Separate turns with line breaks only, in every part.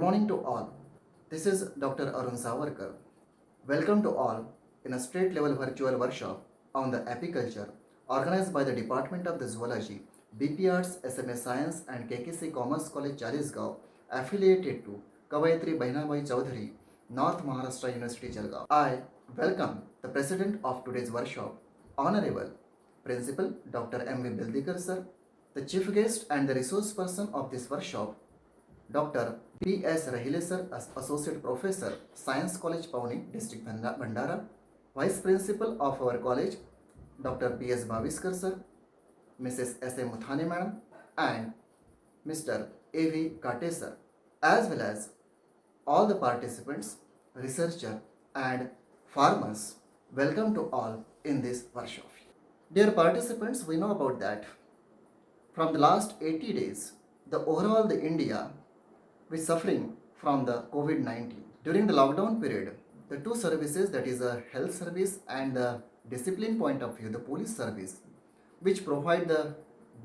morning to all. This is Dr. Arun Savarkar. Welcome to all in a state level virtual workshop on the apiculture organized by the Department of the Zoology, BP Arts, SMA Science and KKC Commerce College Chalisgaon affiliated to Kavaitri Bainabai Chaudhary, North Maharashtra University Jalgaon. I welcome the president of today's workshop, Honorable Principal Dr. M.V. Bildikar sir, the chief guest and the resource person of this workshop, Dr. P.S. Rahile sir, Associate Professor, Science College, Pauni, District Bhandara, Vice Principal of our college, Dr. P.S. Bhaviskar sir, Mrs. S.A. Muthane madam, and Mr. A.V. Kate sir, as well as all the participants, researchers, and farmers. Welcome to all in this workshop. Dear participants, we know about that from the last 80 days, the India is suffering from the COVID-19. During the lockdown period, the two services, that is a health service and the discipline point of view, the police service, which provide the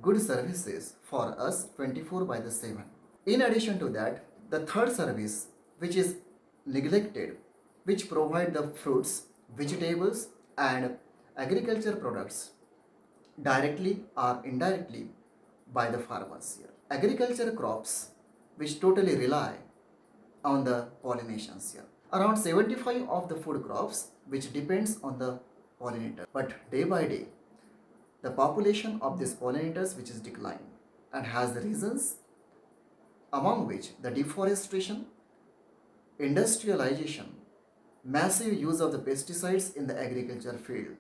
good services for us 24 by the 7. In addition to that, the third service, which is neglected, which provide the fruits, vegetables and agriculture products directly or indirectly by the farmers here. Agriculture crops which totally rely on the pollinations here. Around 75 of the food crops which depends on the pollinator. But day by day, the population of these pollinators which is declining and has the reasons, among which the deforestation, industrialization, massive use of the pesticides in the agriculture field,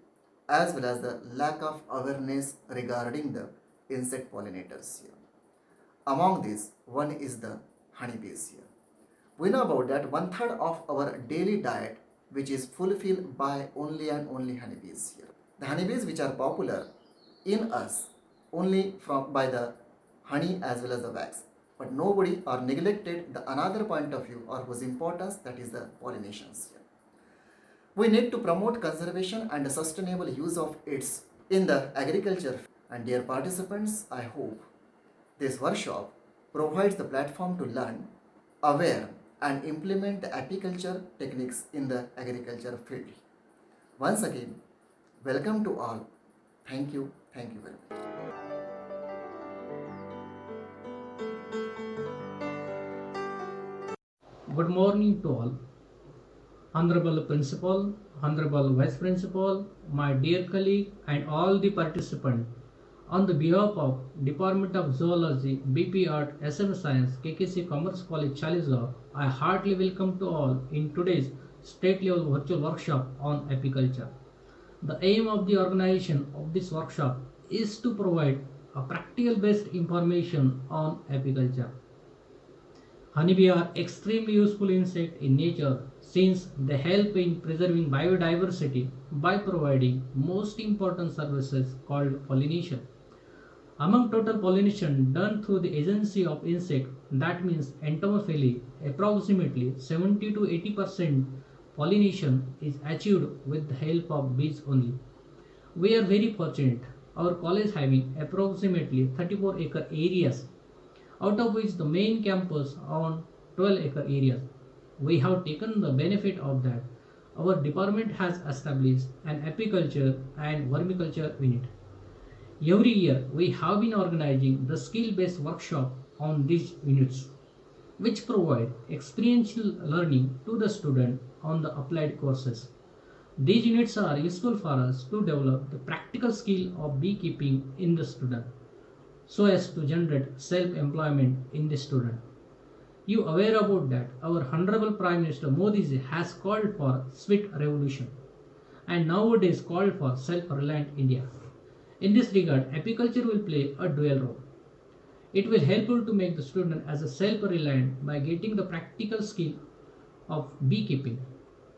as well as the lack of awareness regarding the insect pollinators here. Among these, one is the honeybees here. We know about that 1/3 of our daily diet which is fulfilled by only and only honeybees here. The honeybees which are popular in us only by the honey as well as the wax. But nobody or neglected the another point of view or whose importance, that is the pollinations here. We need to promote conservation and the sustainable use of its in the agriculture. And dear participants, I hope this workshop provides the platform to learn, aware and implement the apiculture techniques in the agriculture field. Once again, welcome to all. Thank you very much.
Good morning to all. Honorable Principal, Honorable Vice Principal, my dear colleague and all the participants, on the behalf of Department of Zoology, BP Art, SM Science, KKC Commerce College, Chalisgaon, I heartily welcome to all in today's state level virtual workshop on apiculture. The aim of the organization of this workshop is to provide a practical based information on apiculture. Honeybee are extremely useful insect in nature since they help in preserving biodiversity by providing most important services called pollination. Among total pollination done through the agency of insect, that means entomophily, approximately 70 to 80% pollination is achieved with the help of bees only. We are very fortunate, our college having approximately 34-acre areas, out of which the main campus on 12-acre areas. We have taken the benefit of that. Our department has established an apiculture and vermiculture unit. Every year we have been organizing the skill-based workshop on these units, which provide experiential learning to the student on the applied courses. These units are useful for us to develop the practical skill of beekeeping in the student, so as to generate self-employment in the student. You aware about that our Honorable Prime Minister Modi ji has called for sweet revolution and nowadays called for self-reliant India. In this regard, apiculture will play a dual role. It will help you to make the student as a self-reliant by getting the practical skill of beekeeping.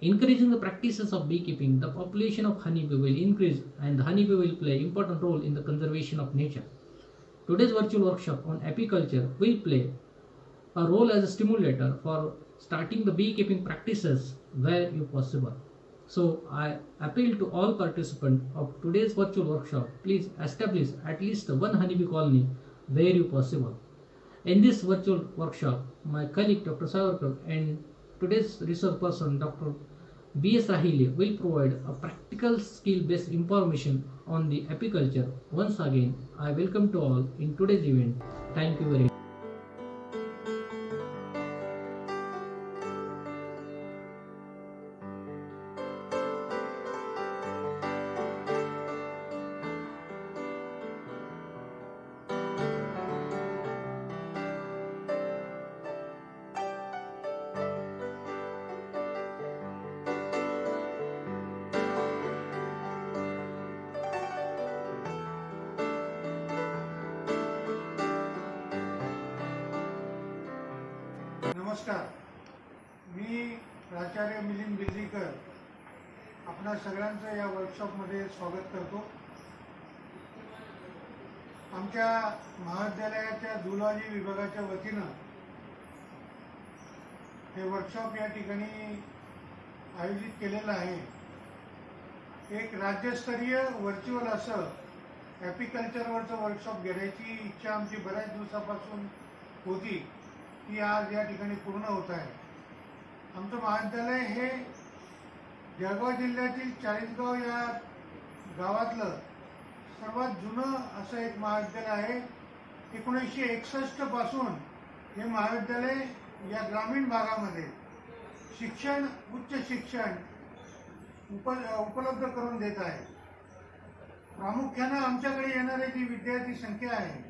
Encouraging the practices of beekeeping, the population of honeybee will increase and the honeybee will play an important role in the conservation of nature. Today's virtual workshop on apiculture will play a role as a stimulator for starting the beekeeping practices where you possible. So I appeal to all participants of today's virtual workshop, please establish at least one honeybee colony where you possible. In this virtual workshop, my colleague Dr. Savarkar and today's resource person Dr. B.S. Rahile will provide a practical skill-based information on the apiculture. Once again, I welcome to all in today's event. Thank you very much.
नमस्कार. मी प्राचार्य मिलिंद बिल्लीकर आपणा सगळ्यांचं या वर्कशॉपमध्ये स्वागत करतो. आमच्या महाविद्यालयाच्या zoology विभागाच्या वतीनं हे वर्कशॉप या ठिकाणी आयोजित केलेलं आहे. एक राज्यस्तरीय व्हर्च्युअल असं ॲपिकल्चरवरचं वर्कशॉप घेण्याची इच्छा आमची बऱ्याच दिवसापासून होती, ती आज या ठिकाणी पूर्ण होत आहे. आमचं महाविद्यालय हे जळगाव जिल्ह्यातील चाळीसगाव या गावातलं सर्वात जुनं असं एक महाविद्यालय आहे. 1961 पासून हे महाविद्यालय या ग्रामीण भागामध्ये शिक्षण, उच्च शिक्षण उपलब्ध करून देत आहे. प्रामुख्यानं आमच्याकडे येणारी जी विद्यार्थी संख्या आहे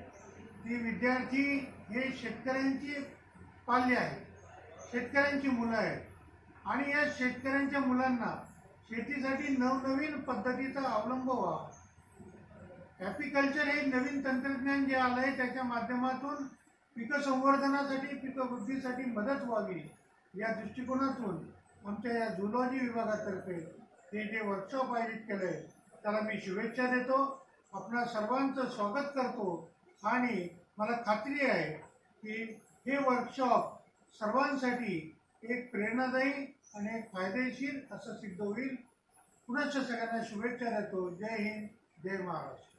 ती विद्यार्थी हे शेतकऱ्यांची पाल्य आहे, शेतकऱ्यांची मुलं आहेत आणि या शेतकऱ्यांच्या मुलांना शेतीसाठी नवनवीन पद्धतीचा अवलंब व्हावा. ॲपिकल्चर हे नवीन तंत्रज्ञान जे आलं आहे त्याच्या माध्यमातून पीक संवर्धनासाठी, पीकवृद्धीसाठी मदत व्हावी या दृष्टिकोनातून आमच्या या झुलॉजी विभागातर्फे हे जे वर्कशॉप आयोजित केलं आहे त्याला मी शुभेच्छा देतो. आपणा सर्वांचं स्वागत करतो आणि मला खात्री आहे की हे वर्कशॉप सर्वांसाठी एक प्रेरणादायी आणि एक फायदेशीर असं सिद्ध होईल. पुनश्च सगळ्यांना शुभेच्छा देतो. जय हिंद, जय Maharashtra.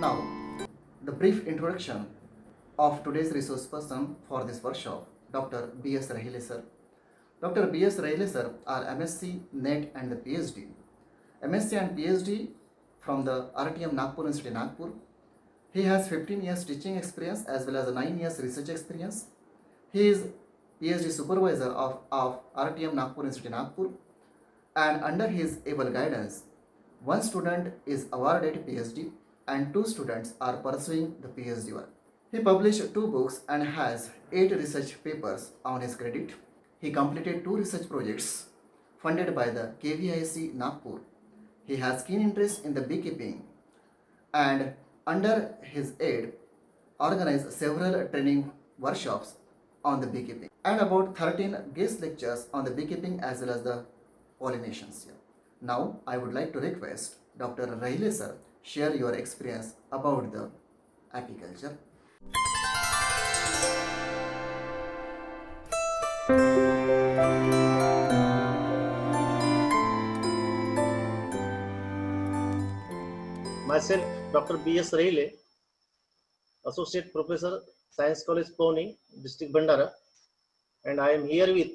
Now, the brief introduction of today's resource person for this workshop, Dr. B.S. Rahile sir. Dr. B.S. Rahile sir are MSc, NET and the PhD. MSc and PhD from the RTM Nagpur Institute, Nagpur. He has 15 years teaching experience as well as 9 years research experience. He is PhD supervisor of RTM Nagpur Institute, Nagpur. And under his able guidance, one student is awarded PhD and 2 students are pursuing the PhD work. He published 2 books and has 8 research papers on his credit. He completed 2 research projects funded by the KVIC Nagpur. He has keen interest in the beekeeping and under his aid organized several training workshops on the beekeeping and about 13 guest lectures on the beekeeping as well as the pollinations here. Now I would like to request Dr. Rahile sir share your experience about the apiculture.
Myself, Dr. B.S. Rahile, Associate Professor, Science College, Pune, District Bandara, and I am here with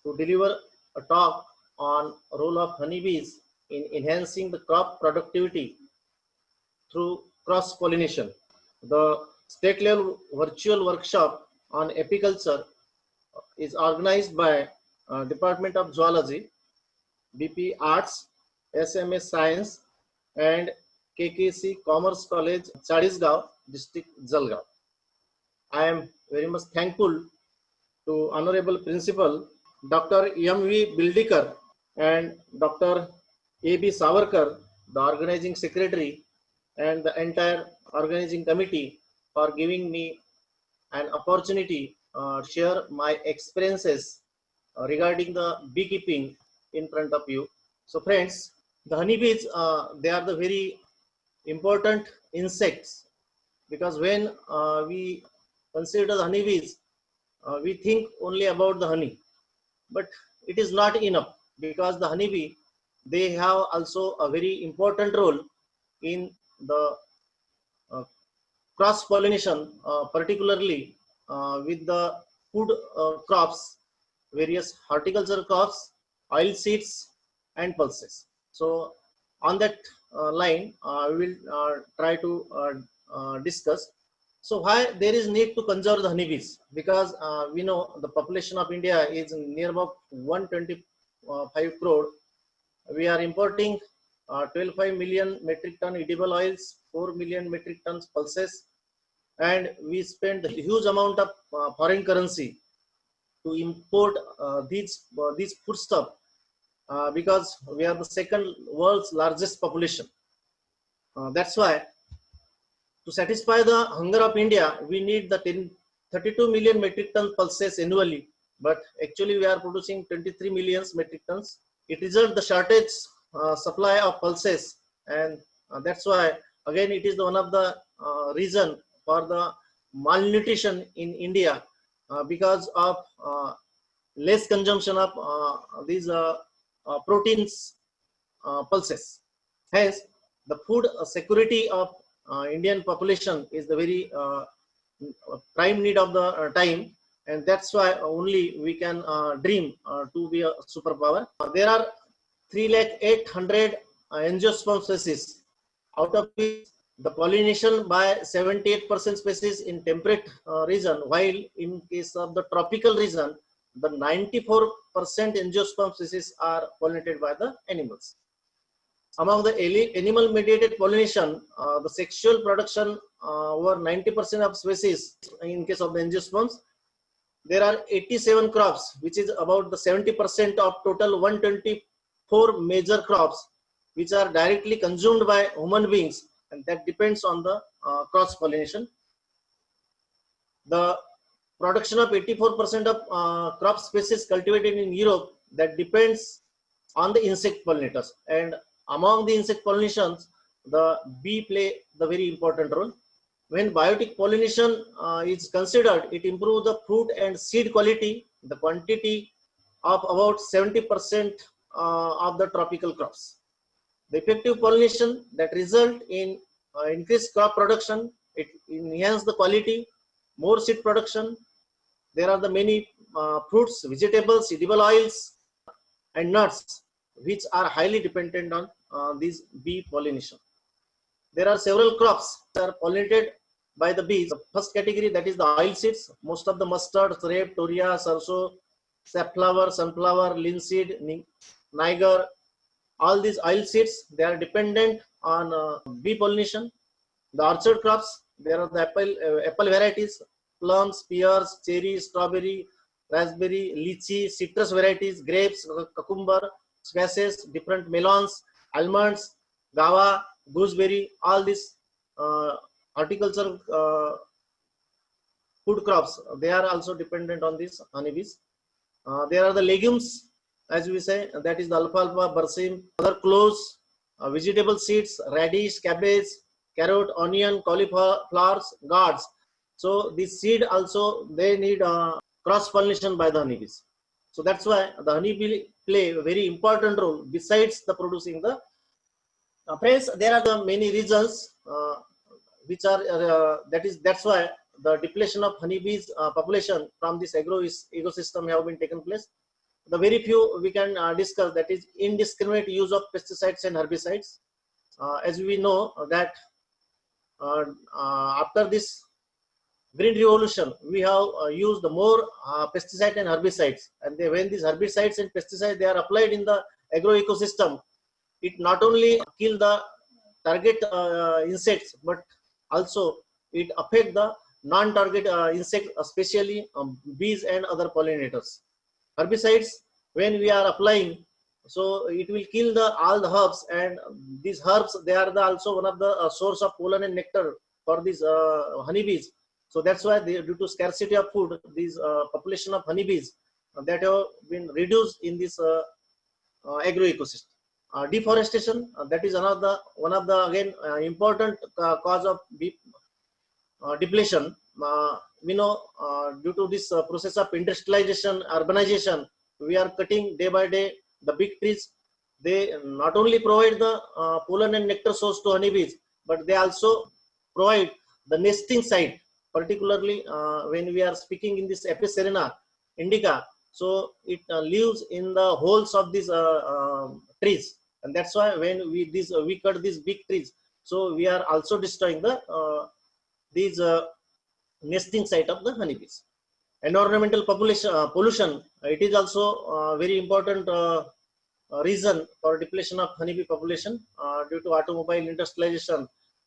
to deliver a talk on role of honeybees in enhancing the crop productivity through cross-pollination. The state-level virtual workshop on apiculture is organized by Department of Zoology, BP Arts, SMS Science, and KKC Commerce College, Chadisgaon, District Jalgaon. I am very much thankful to Honorable Principal Dr. M.V. Bildikar and Dr. A.B. Savarkar, the organizing secretary, and the entire organizing committee for giving me an opportunity to share my experiences regarding the beekeeping in front of you. So friends, the honeybees, they are the very important insects, because when we consider the honeybees, we think only about the honey, but it is not enough, because the honeybee they have also a very important role in the cross pollination, particularly with the food crops, various horticultural crops, oil seeds, and pulses. So, on that line, we will try to discuss. So, why there is need to conserve the honeybees? Because we know the population of India is near about 125 crore. We are importing 12.5 million metric ton edible oils, 4 million metric tons pulses, and we spend a huge amount of foreign currency to import these foodstuff because we are the second world's largest population. That's why to satisfy the hunger of India, we need the 32 million metric ton pulses annually, but actually we are producing 23 million metric tons. It results the shortage supply of pulses, and that's why again it is one of the reason for the malnutrition in India because of less consumption of these proteins pulses. Hence, the food security of Indian population is the very prime need of the time, and that's why only we can dream to be a superpower. There are 3,800,000 angiosperm species, out of which the pollination by 78% species in temperate region, while in case of the tropical region, the 94% angiosperm species are pollinated by the animals. Among the animal mediated pollination, the sexual production over 90% of species in case of the angiosperms. There are 87 crops, which is about the 70% of total 124 major crops, which are directly consumed by human beings, and that depends on the cross pollination. The production of 84% of crop species cultivated in Europe, that depends on the insect pollinators, and among the insect pollinations, the bee play the very important role. When biotic pollination is considered, it improves the fruit and seed quality, the quantity of about 70% of the tropical crops. The effective pollination that result in increased crop production, it enhance the quality, more seed production. There are the many fruits, vegetables, edible oils, and nuts, which are highly dependent on these bee pollination. There are several crops that are pollinated by the bees. The first category, that is the oil seeds. Most of the mustard, rape, toria, sarso, safflower, sunflower, linseed, niger, all these oil seeds, they are dependent on bee pollination. The orchard crops, there are the apple varieties, plums, pears, cherry, strawberry, raspberry, lychee, citrus varieties, grapes, cucumber, squashes, different melons, almonds, guava, gooseberry, all these horticultural food crops, they are also dependent on these honeybees. There are the legumes, as we say, that is the alfalfa, berseem, other cloves, vegetable seeds, radish, cabbage, carrot, onion, cauliflowers, gourds. So this seed also, they need cross pollination by the honeybees. So that's why the honeybee play a very important role besides the producing the friends. There are the many reasons which are that's why the depletion of honeybees population from this ecosystem have been taken place. The very few we can discuss, that is indiscriminate use of pesticides and herbicides. As we know that after this green revolution, we have used more pesticides and herbicides, and when these herbicides and pesticides they are applied in the agro ecosystem, it not only kill the target insects, but also it affect the non-target insect, especially bees and other pollinators. Herbicides, when we are applying, so it will kill all the herbs, and these herbs, they are also one of the source of pollen and nectar for these honeybees. So that's why due to scarcity of food, these population of honeybees that have been reduced in this agro ecosystem. Deforestation, that is one of the again important cause of depletion. We know due to this process of industrialization, urbanization, we are cutting day by day the big trees. they not only provide the pollen and nectar source to honeybees, but they also provide the nesting site, particularly when we are speaking in this Apis cerana indica. So it lives in the holes of these trees, and that's why when we cut these big trees, so we are also destroying the these nesting site of the honeybees. Environmental pollution, it is also very important reason for depletion of honeybee population due to automobile industrialization.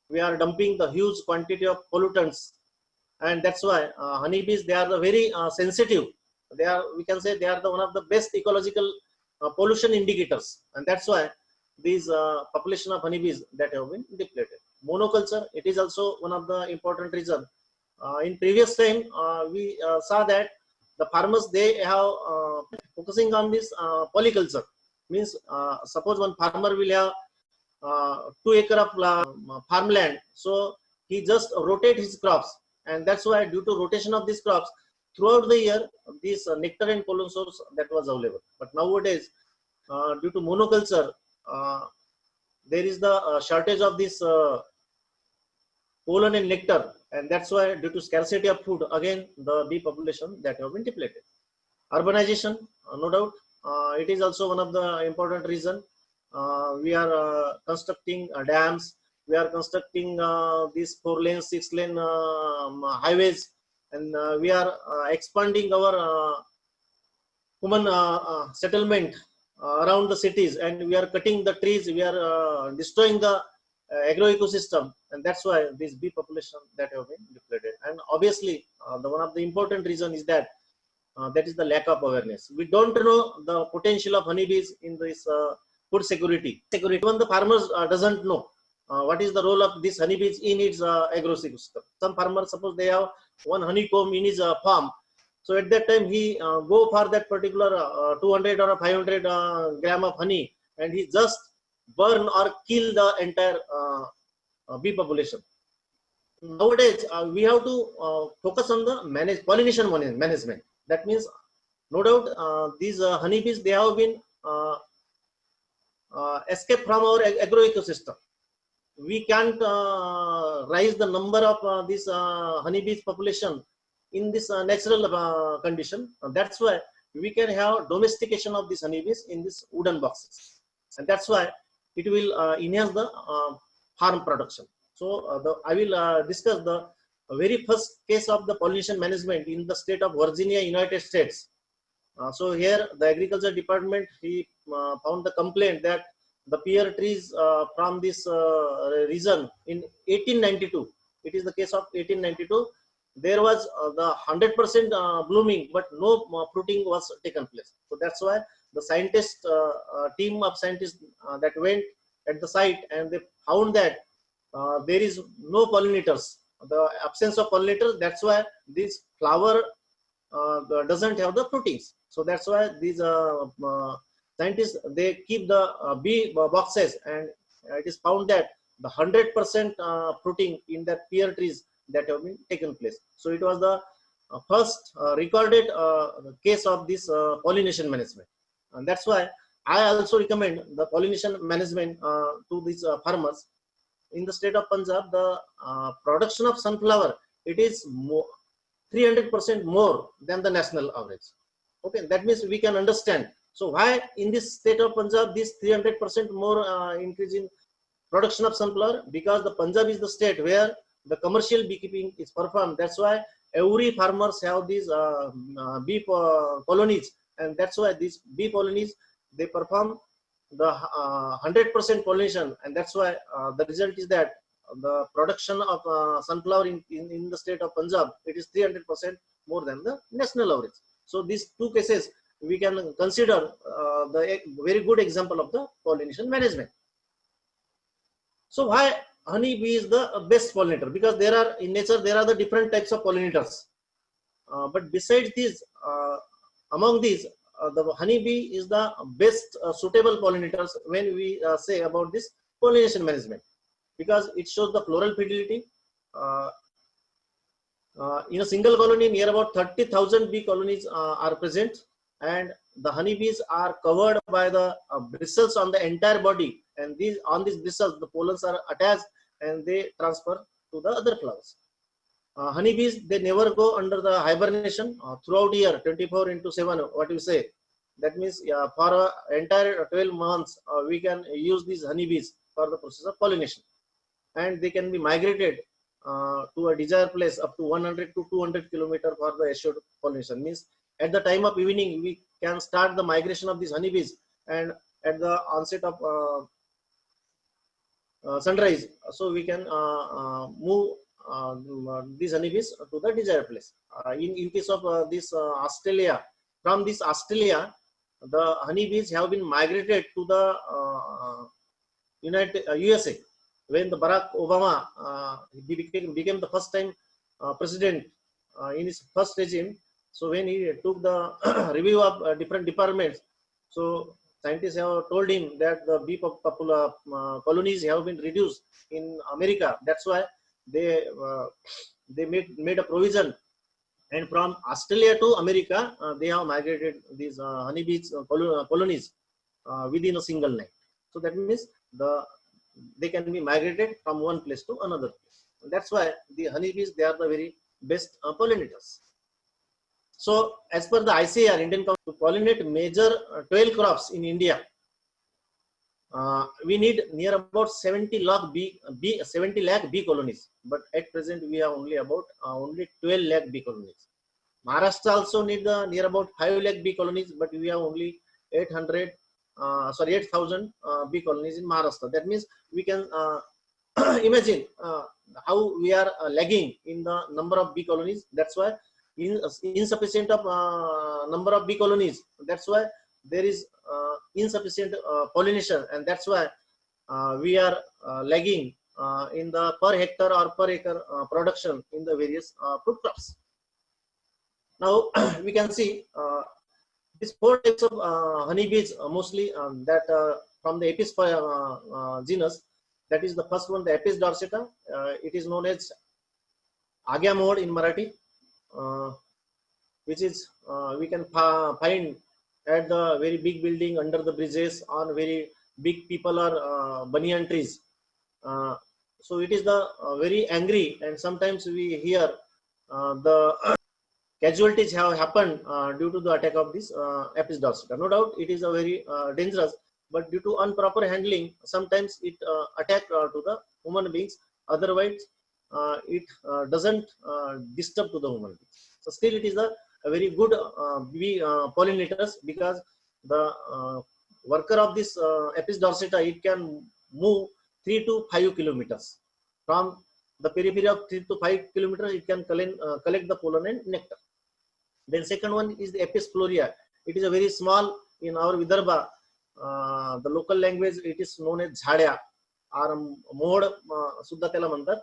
We are dumping the huge quantity of pollutants, and that's why honeybees, they are the very sensitive. They are, we can say, they are the one of the best ecological pollution indicators, and that's why these population of honeybees that have been depleted. Monoculture, it is also one of the important reason. In previous time, we saw that the farmers, they have focusing on this polyculture. Means suppose one farmer will have 2 acre of farmland, so he just rotate his crops, and that's why due to rotation of these crops throughout the year, this nectar and pollen source that was available. But nowadays, due to monoculture, there is the shortage of this pollen and nectar, and that's why due to scarcity of food, again the bee population that have been depleted. Urbanization, no doubt, it is also one of the important reason. We are constructing dams, we are constructing these 4-lane, 6-lane highways, and we are expanding our human settlement around the cities, and we are cutting the trees, we are destroying the agro ecosystem, and that's why this bee population that have been depleted. And obviously, the one of the important reason is that that is the lack of awareness. We don't know the potential of honeybees in this food security. Even the farmers doesn't know what is the role of these honeybees in its agro ecosystem. Some farmers, suppose they have one honeycomb in his farm, so at that time he go for that particular 200 or 500 gram of honey, and he just burn or kill the entire bee population. Nowadays, we have to focus on the pollination management. That means, no doubt, these honeybees, they have been escaped from our agro ecosystem. We can't raise the number of this honeybees population in this natural condition. That's why we can have domestication of these honeybees in these wooden boxes, and that's why it will enhance the farm production. So I will discuss the very first case of the pollination management in the state of Virginia, United States. So here the agriculture department, he found the complaint that the pear trees from this region in 1892, it is the case of 1892, there was the 100% blooming, but no fruiting was taken place. So that's why the scientist team of scientists that went at the site, and they found that there is no pollinators, the absence of pollinators. That's why this flower doesn't have the fruitings. So that's why these scientists, they keep the bee boxes, and it is found that the 100% fruiting in that pear trees that have been taken place. So it was the first recorded case of this pollination management, and that's why I also recommend the pollination management to these farmers. In the state of Punjab, the production of sunflower, it is 300% more than the national average. Okay, that means we can understand. So why in this state of Punjab, this 300% more increase in production of sunflower? Because the Punjab is the state where the commercial beekeeping is performed. That's why every farmers have these bee colonies, and that's why these bee colonies, they perform the 100% pollination, and that's why the result is that the production of sunflower in the state of Punjab, it is 300% more than the national average. So these two cases we can consider the very good example of the pollination management. So why honey bee is the best pollinator? Because there are in nature, there are the different types of pollinators, but besides these, among these, the honey bee is the best suitable pollinators when we say about this pollination management, because it shows the floral fidelity. In a single colony, near about 30,000 bee colonies are present, and the honeybees are covered by the bristles on the entire body, and on these bristles the pollens are attached and they transfer to the other flowers. Honeybees, they never go under the hibernation throughout year 24 into 7, what you say. That means for entire 12 months we can use these honeybees for the process of pollination, and they can be migrated to a desired place up to 100 to 200 kilometer for the assured pollination. Means at the time of evening we can start the migration of these honeybees, and at the onset of sunrise, so we can move these honeybees to the desired place. In case of this Australia, from this Australia, the honeybees have been migrated to the USA, when the Barack Obama he became the first time president in his first regime. So when he took the review of different departments, so scientists have told him that the bee colonies have been reduced in America. That's why they made a provision, and from Australia to America they have migrated these honeybees colonies within a single night. So that means they can be migrated from one place to another place. And that's why the honeybees, they are the very best pollinators. So as per the ICAR, Indian Council, to pollinate major 12 crops in India, we need near about 70 lakh bee colonies. But at present we have only about only 12 lakh bee colonies. Maharashtra also need near about 5 lakh bee colonies, but we have only 8,000 bee colonies in Maharashtra. That means we can imagine how we are lagging in the number of bee colonies. That's why insufficient of number of bee colonies. That's why there is insufficient pollination, and that's why we are lagging in the per hectare or per acre production in the various food crops. Now we can see these 4 types of honeybees mostly that from the Apis genus. That is the first one, the Apis dorsata. It is known as Agya mode in Marathi, which is we can find at the very big building, under the bridges, on very big people or banyan trees. So it is the very angry, and sometimes we hear the casualties have happened due to the attack of this Apis dorsata. No doubt it is a very dangerous, but due to improper handling, sometimes it attack to the human beings. Otherwise, it doesn't disturb to the human beings. So still, it is a very good bee pollinators, because the worker of this Apis dorsata, it can move 3 to 5 kilometers from the periphery of 3 to 5 kilometers. It can collect the pollen and nectar. Then second one is the Apis florea. It is a very small, in our Vidarbha, the local language, it is known as Jhadya or Mohd Suddha Tela Mantar.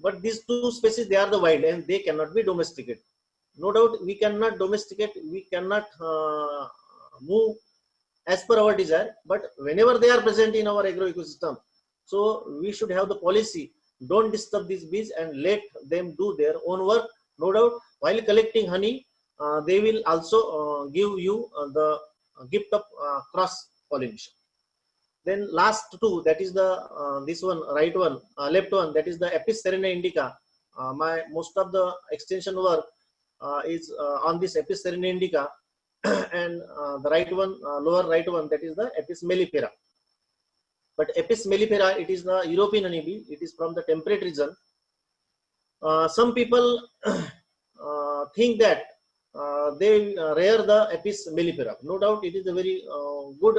But these 2 species, they are the wild and they cannot be domesticated. No doubt we cannot domesticate, we cannot move as per our desire, but whenever they are present in our agro ecosystem, so we should have the policy, don't disturb these bees and let them do their own work. No doubt while collecting honey, they will also give you the gift of cross pollination. Then last 2, that is the this one, right one, left one, that is the Apis cerana indica. My most of the extension work is on this Apis cerana indica, and the right one, lower right one, that is the Apis mellifera. But Apis mellifera, it is the European honeybee. It is from the temperate region. Some people think that they rear the Apis mellifera. No doubt it is a very good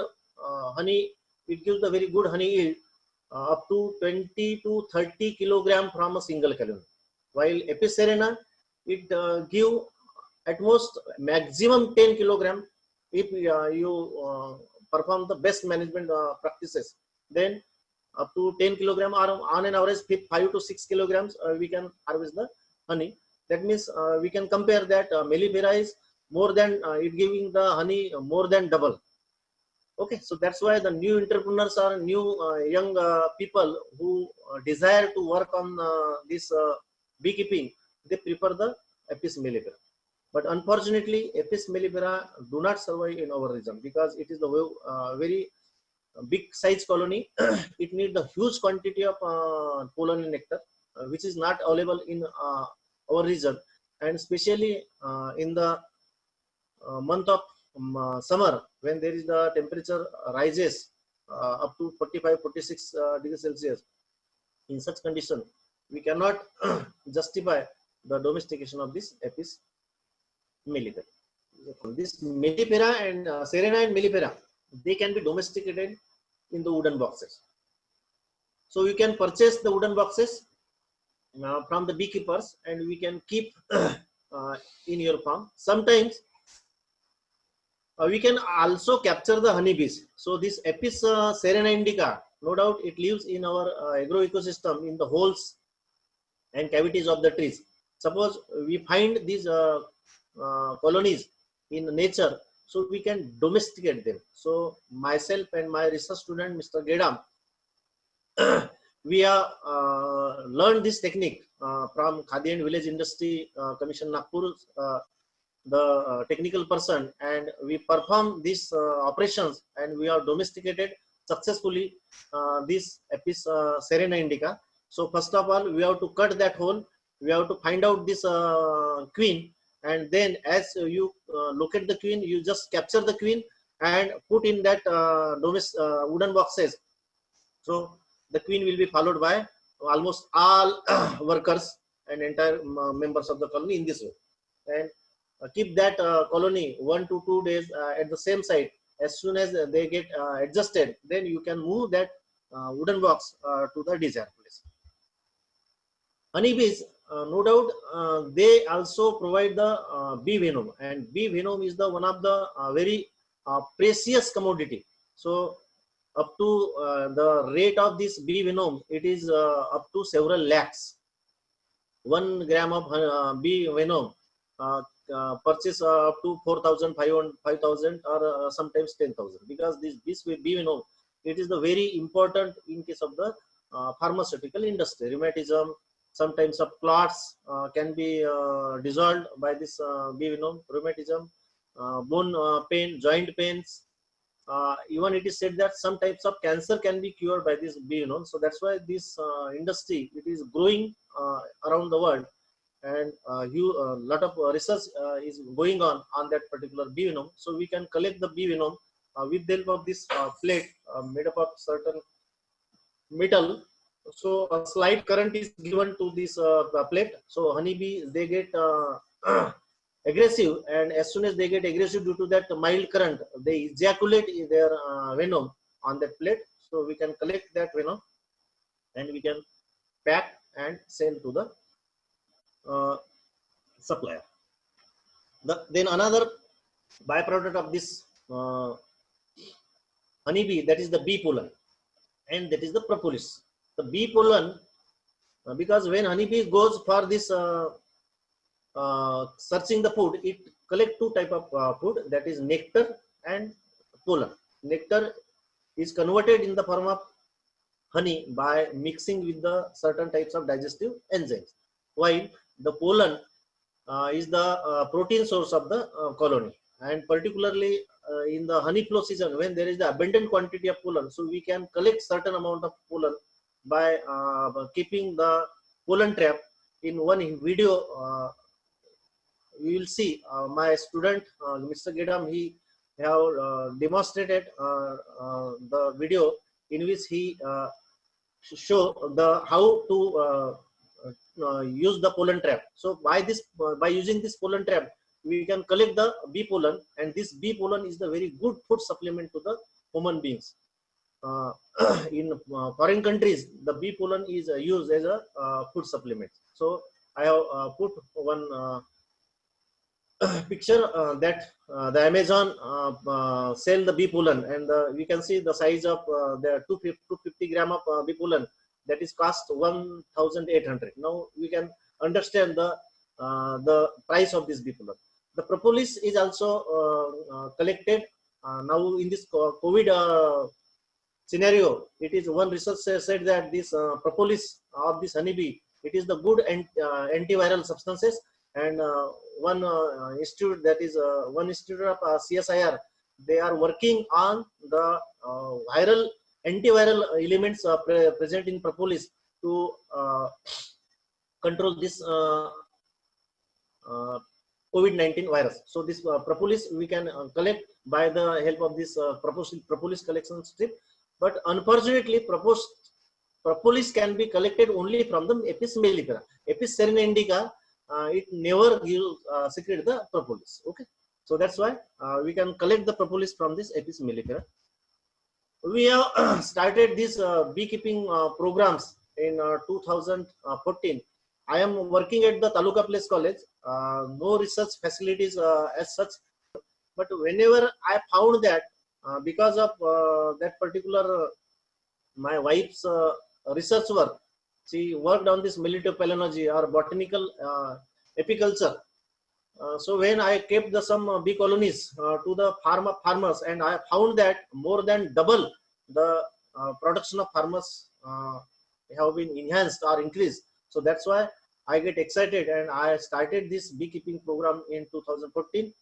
honey. It gives a very good honey yield, up to 20 to 30 kilogram from a single colony. While Apis cerana, it give at most maximum 10 kilogram if you perform the best management practices. Then up to 10 kilogram, or on an average 5 to 6 kilograms, we can harvest the honey. That means we can compare that mellifera is more than it giving the honey more than double. Okay, so that's why the new entrepreneurs or new young people who desire to work on this beekeeping, they prefer the Apis mellifera. But unfortunately, Apis mellifera do not survive in our region because it is the very big size colony. It needs the huge quantity of pollen and nectar, which is not available in our region, and especially in the month of summer, when there is the temperature rises up to 45 46 degrees Celsius. In such condition, we cannot justify the domestication of this Apis mellifera. This mellifera and Serena and mellifera, they can be domesticated in the wooden boxes. So you can purchase the wooden boxes from the beekeepers, and we can keep in your farm. Sometimes we can also capture the honeybees. So this Apis serena indica, no doubt it lives in our agro ecosystem in the holes and cavities of the trees. Suppose we find these colonies in nature, so we can domesticate them. So myself and my research student, Mr. Gedam, we have learned this technique from Khadi and Village Industry Commission Nagpur, the technical person, and we perform these operations, and we have domesticated successfully this Apis serena indica. So first of all, we have to cut that hole, we have to find out this queen, and then as you locate the queen, you just capture the queen and put in that wooden boxes. So the queen will be followed by almost all workers and entire members of the colony in this way, and keep that colony 1 to 2 days at the same site. As soon as they get adjusted, then you can move that wooden box to the desired place. Honeybees, no doubt, they also provide the bee venom, and bee venom is the one of the very precious commodity. So up to the rate of this bee venom, it is up to several lakhs. 1 gram of bee venom purchase up to 4,000, 5,000, or sometimes 10,000, because this bee venom, it is the very important in case of the pharmaceutical industry. Rheumatism, sometimes of clots can be dissolved by this bee venom. Rheumatism, bone pain, joint pains. Even it is said that some types of cancer can be cured by this bee venom. So that's why this industry, it is growing around the world, and a lot of research is going on that particular bee venom. So we can collect the bee venom with the help of this plate made up of certain metal. So a slight current is given to this plate. So honeybee, they get aggressive, and as soon as they get aggressive due to that mild current, they ejaculate their venom on that plate. So we can collect that venom, and we can pack and sell to the supplier. Then another byproduct of this honeybee, that is the bee pollen, and that is the propolis. The bee pollen, because when honeybee goes for this searching the food, it collects two type of food, that is nectar and pollen. Nectar is converted in the form of honey by mixing with the certain types of digestive enzymes, while the pollen is the protein source of the colony. And particularly in the honey flow season, when there is the abundant quantity of pollen, so we can collect certain amount of pollen by keeping the pollen trap. In one video, we will see my student Mr. Gedam, he have demonstrated the video in which he show the how to use the pollen trap. So by using this pollen trap, we can collect the bee pollen, and this bee pollen is the very good food supplement to the human beings. In foreign countries, the bee pollen is used as a food supplement. So I have put one picture that the Amazon sell the bee pollen, and we can see the size of the 250 gram of bee pollen, that is cost 1,800. Now we can understand the price of this bee pollen. The propolis is also collected now in this COVID scenario. It is one research said that this propolis of this honeybee, it is the good antiviral substances, and one institute, that is one institute of CSIR, they are working on the viral antiviral elements present in propolis to control this COVID-19 virus. So this propolis we can collect by the help of this propolis collection strip, but unfortunately propolis can be collected only from the Apis mellifera. Apis cerenindica, it never gives secrete the propolis. Okay, so that's why we can collect the propolis from this Apis mellifera. We have started these beekeeping programs in 2014. I am working at the Taluka Place College. No research facilities as such, but whenever I found that because of that particular my wife's research work, she worked on this milletopalanology or botanical apiculture. So when I kept some bee colonies to the farmers, and I found that more than double the production of farmers have been enhanced or increased. So that's why I get excited and I started this beekeeping program in 2014.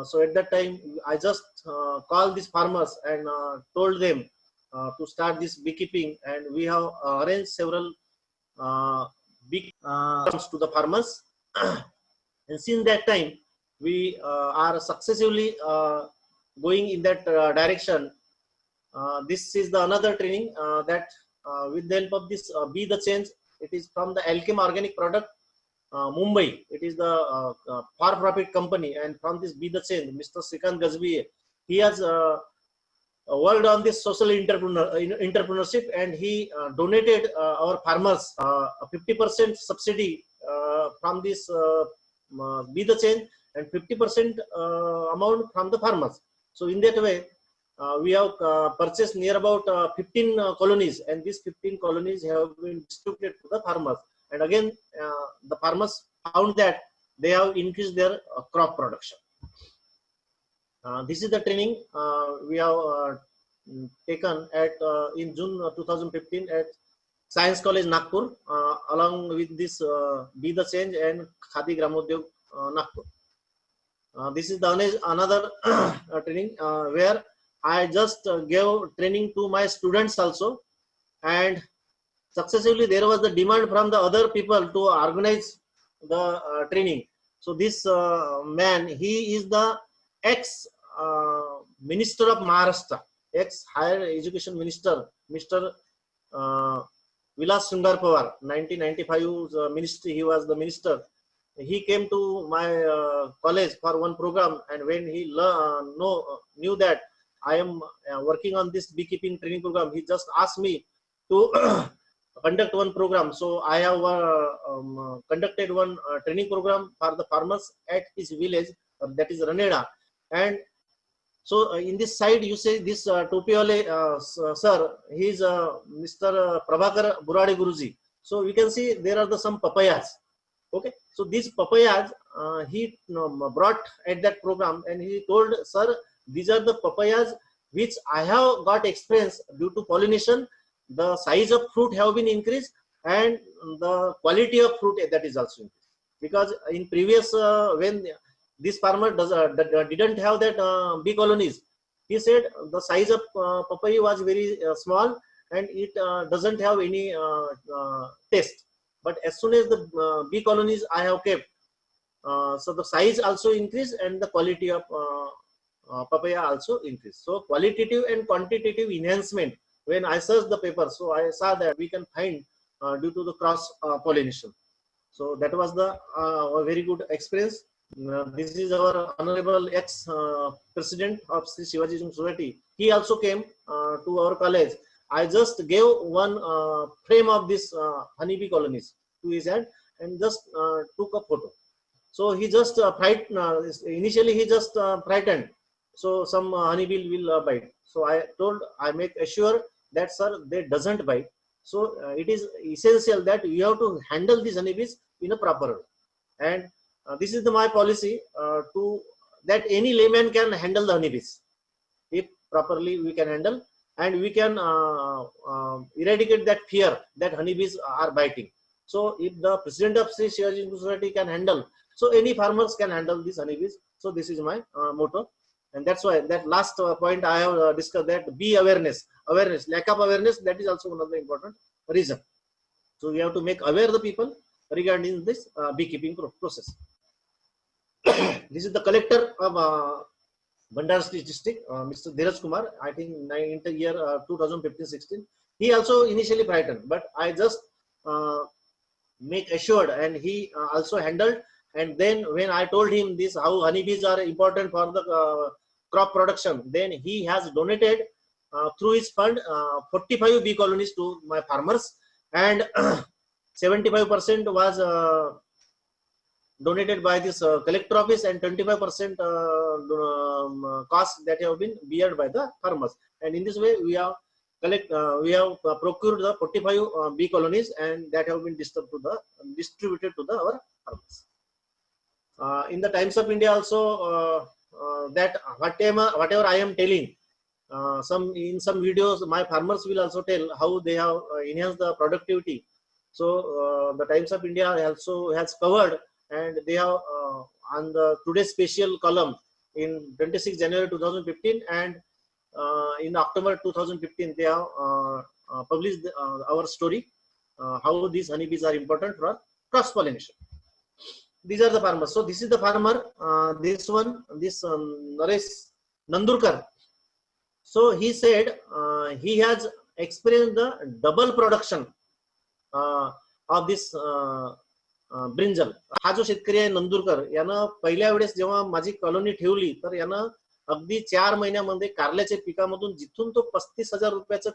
So at that time, I just called these farmers and told them to start this beekeeping, and we have arranged several bee programs to the farmers. And since that time, we are successively going in that direction. This is the another training that with the help of this Be the Change. It is from the Alchem Organic Product, Mumbai. It is the for-profit company, and from this Be the Change, Mr. Srikant Gajbee, he has worked on this social entrepreneurship, and he donated our farmers a 50% subsidy from this Be the Change, and 50% amount from the farmers. So in that way, we have purchased near about 15 colonies, and these 15 colonies have been distributed to the farmers. And again, the farmers found that they have increased their crop production. This is the training we have taken at in June 2015 at Science College Nagpur, along with this Be the Change and Khadi Gramodyog Nagpur. This is the another training where I just gave training to my students also, and successively there was the demand from the other people to organize the training. So this man, he is the ex Minister of Maharashtra, ex Higher Education Minister, Mr. Vilas Sundar Pawar. 1995 ministry, he was the minister. He came to my college for one program, and when he knew that I am working on this beekeeping training program, he just asked me to conduct one program. So I have conducted one training program for the farmers at his village, that is Raneda. And so in this side, you say this Topiwale sir, he is Mr. Prabhakar Burade Guruji. So we can see there are some papayas. Okay, so these papayas he brought at that program, and he told, sir, these are the papayas which I have got experience due to pollination. The size of fruit have been increased, and the quality of fruit that is also increased. Because in previous when this farmer didn't have that bee colonies, he said the size of papaya was very small, and it doesn't have any taste. But as soon as the bee colonies I have kept, so the size also increased and the quality of papaya also increased. So qualitative and quantitative enhancement. When I searched the paper, so I saw that we can find due to the cross pollination. So that was the a very good experience. This is our honorable ex president of Sri Shivaji Society. He also came to our college. I just gave one frame of this honeybee colonies to his hand and just took a photo. So he just initially he just frightened. So some honeybee will bite. So I told, I make assure that sir, they doesn't bite. So it is essential that you have to handle these honeybees in a proper way. And this is my policy to that any layman can handle the honeybees if properly we can handle, and we can eradicate that fear that honeybees are biting. So if the president of Sri Shivaji Society can handle, So any farmers can handle these honeybees. So this is my motto. And that's why that last point I have discussed, that be awareness. Lack of awareness, that is also one of the important reason. So we have to make aware the people regarding this beekeeping process. This is the collector of Bandara district, Mr. Dheeraj Kumar. I think in the year 2015-16, he also initially frightened, but I just make assured, and he also handled. And then when I told him this, how honeybees are important for the crop production, then he has donated through his fund 45 bee colonies to my farmers, and 75% was donated by this collector office, and 25% cost that have been beared by the farmers. And in this way, we have procured the 45 bee colonies, and that have been distributed to our farmers. In the Times of India also, that whatever I am telling, in some videos, my farmers will also tell how they have enhanced the productivity. So the Times of India also has covered, and they have on the today's special column in 26 January 2015, and in October 2015, they have published our story, how these honeybees are important for cross pollination. These are the farmers. So this is the farmer, this Naresh Nandurkar. So he said he has experienced the double production of this brinjal. हा जो शेतकरी आहे नंदुरकर, यानं पहिल्या वेळेस जेव्हा माझी colony ठेवली, तर यानं अगदी 4 महिन्यामध्ये कारल्याच्या पिकामधून जिथून तो 35,000 रुपयाचं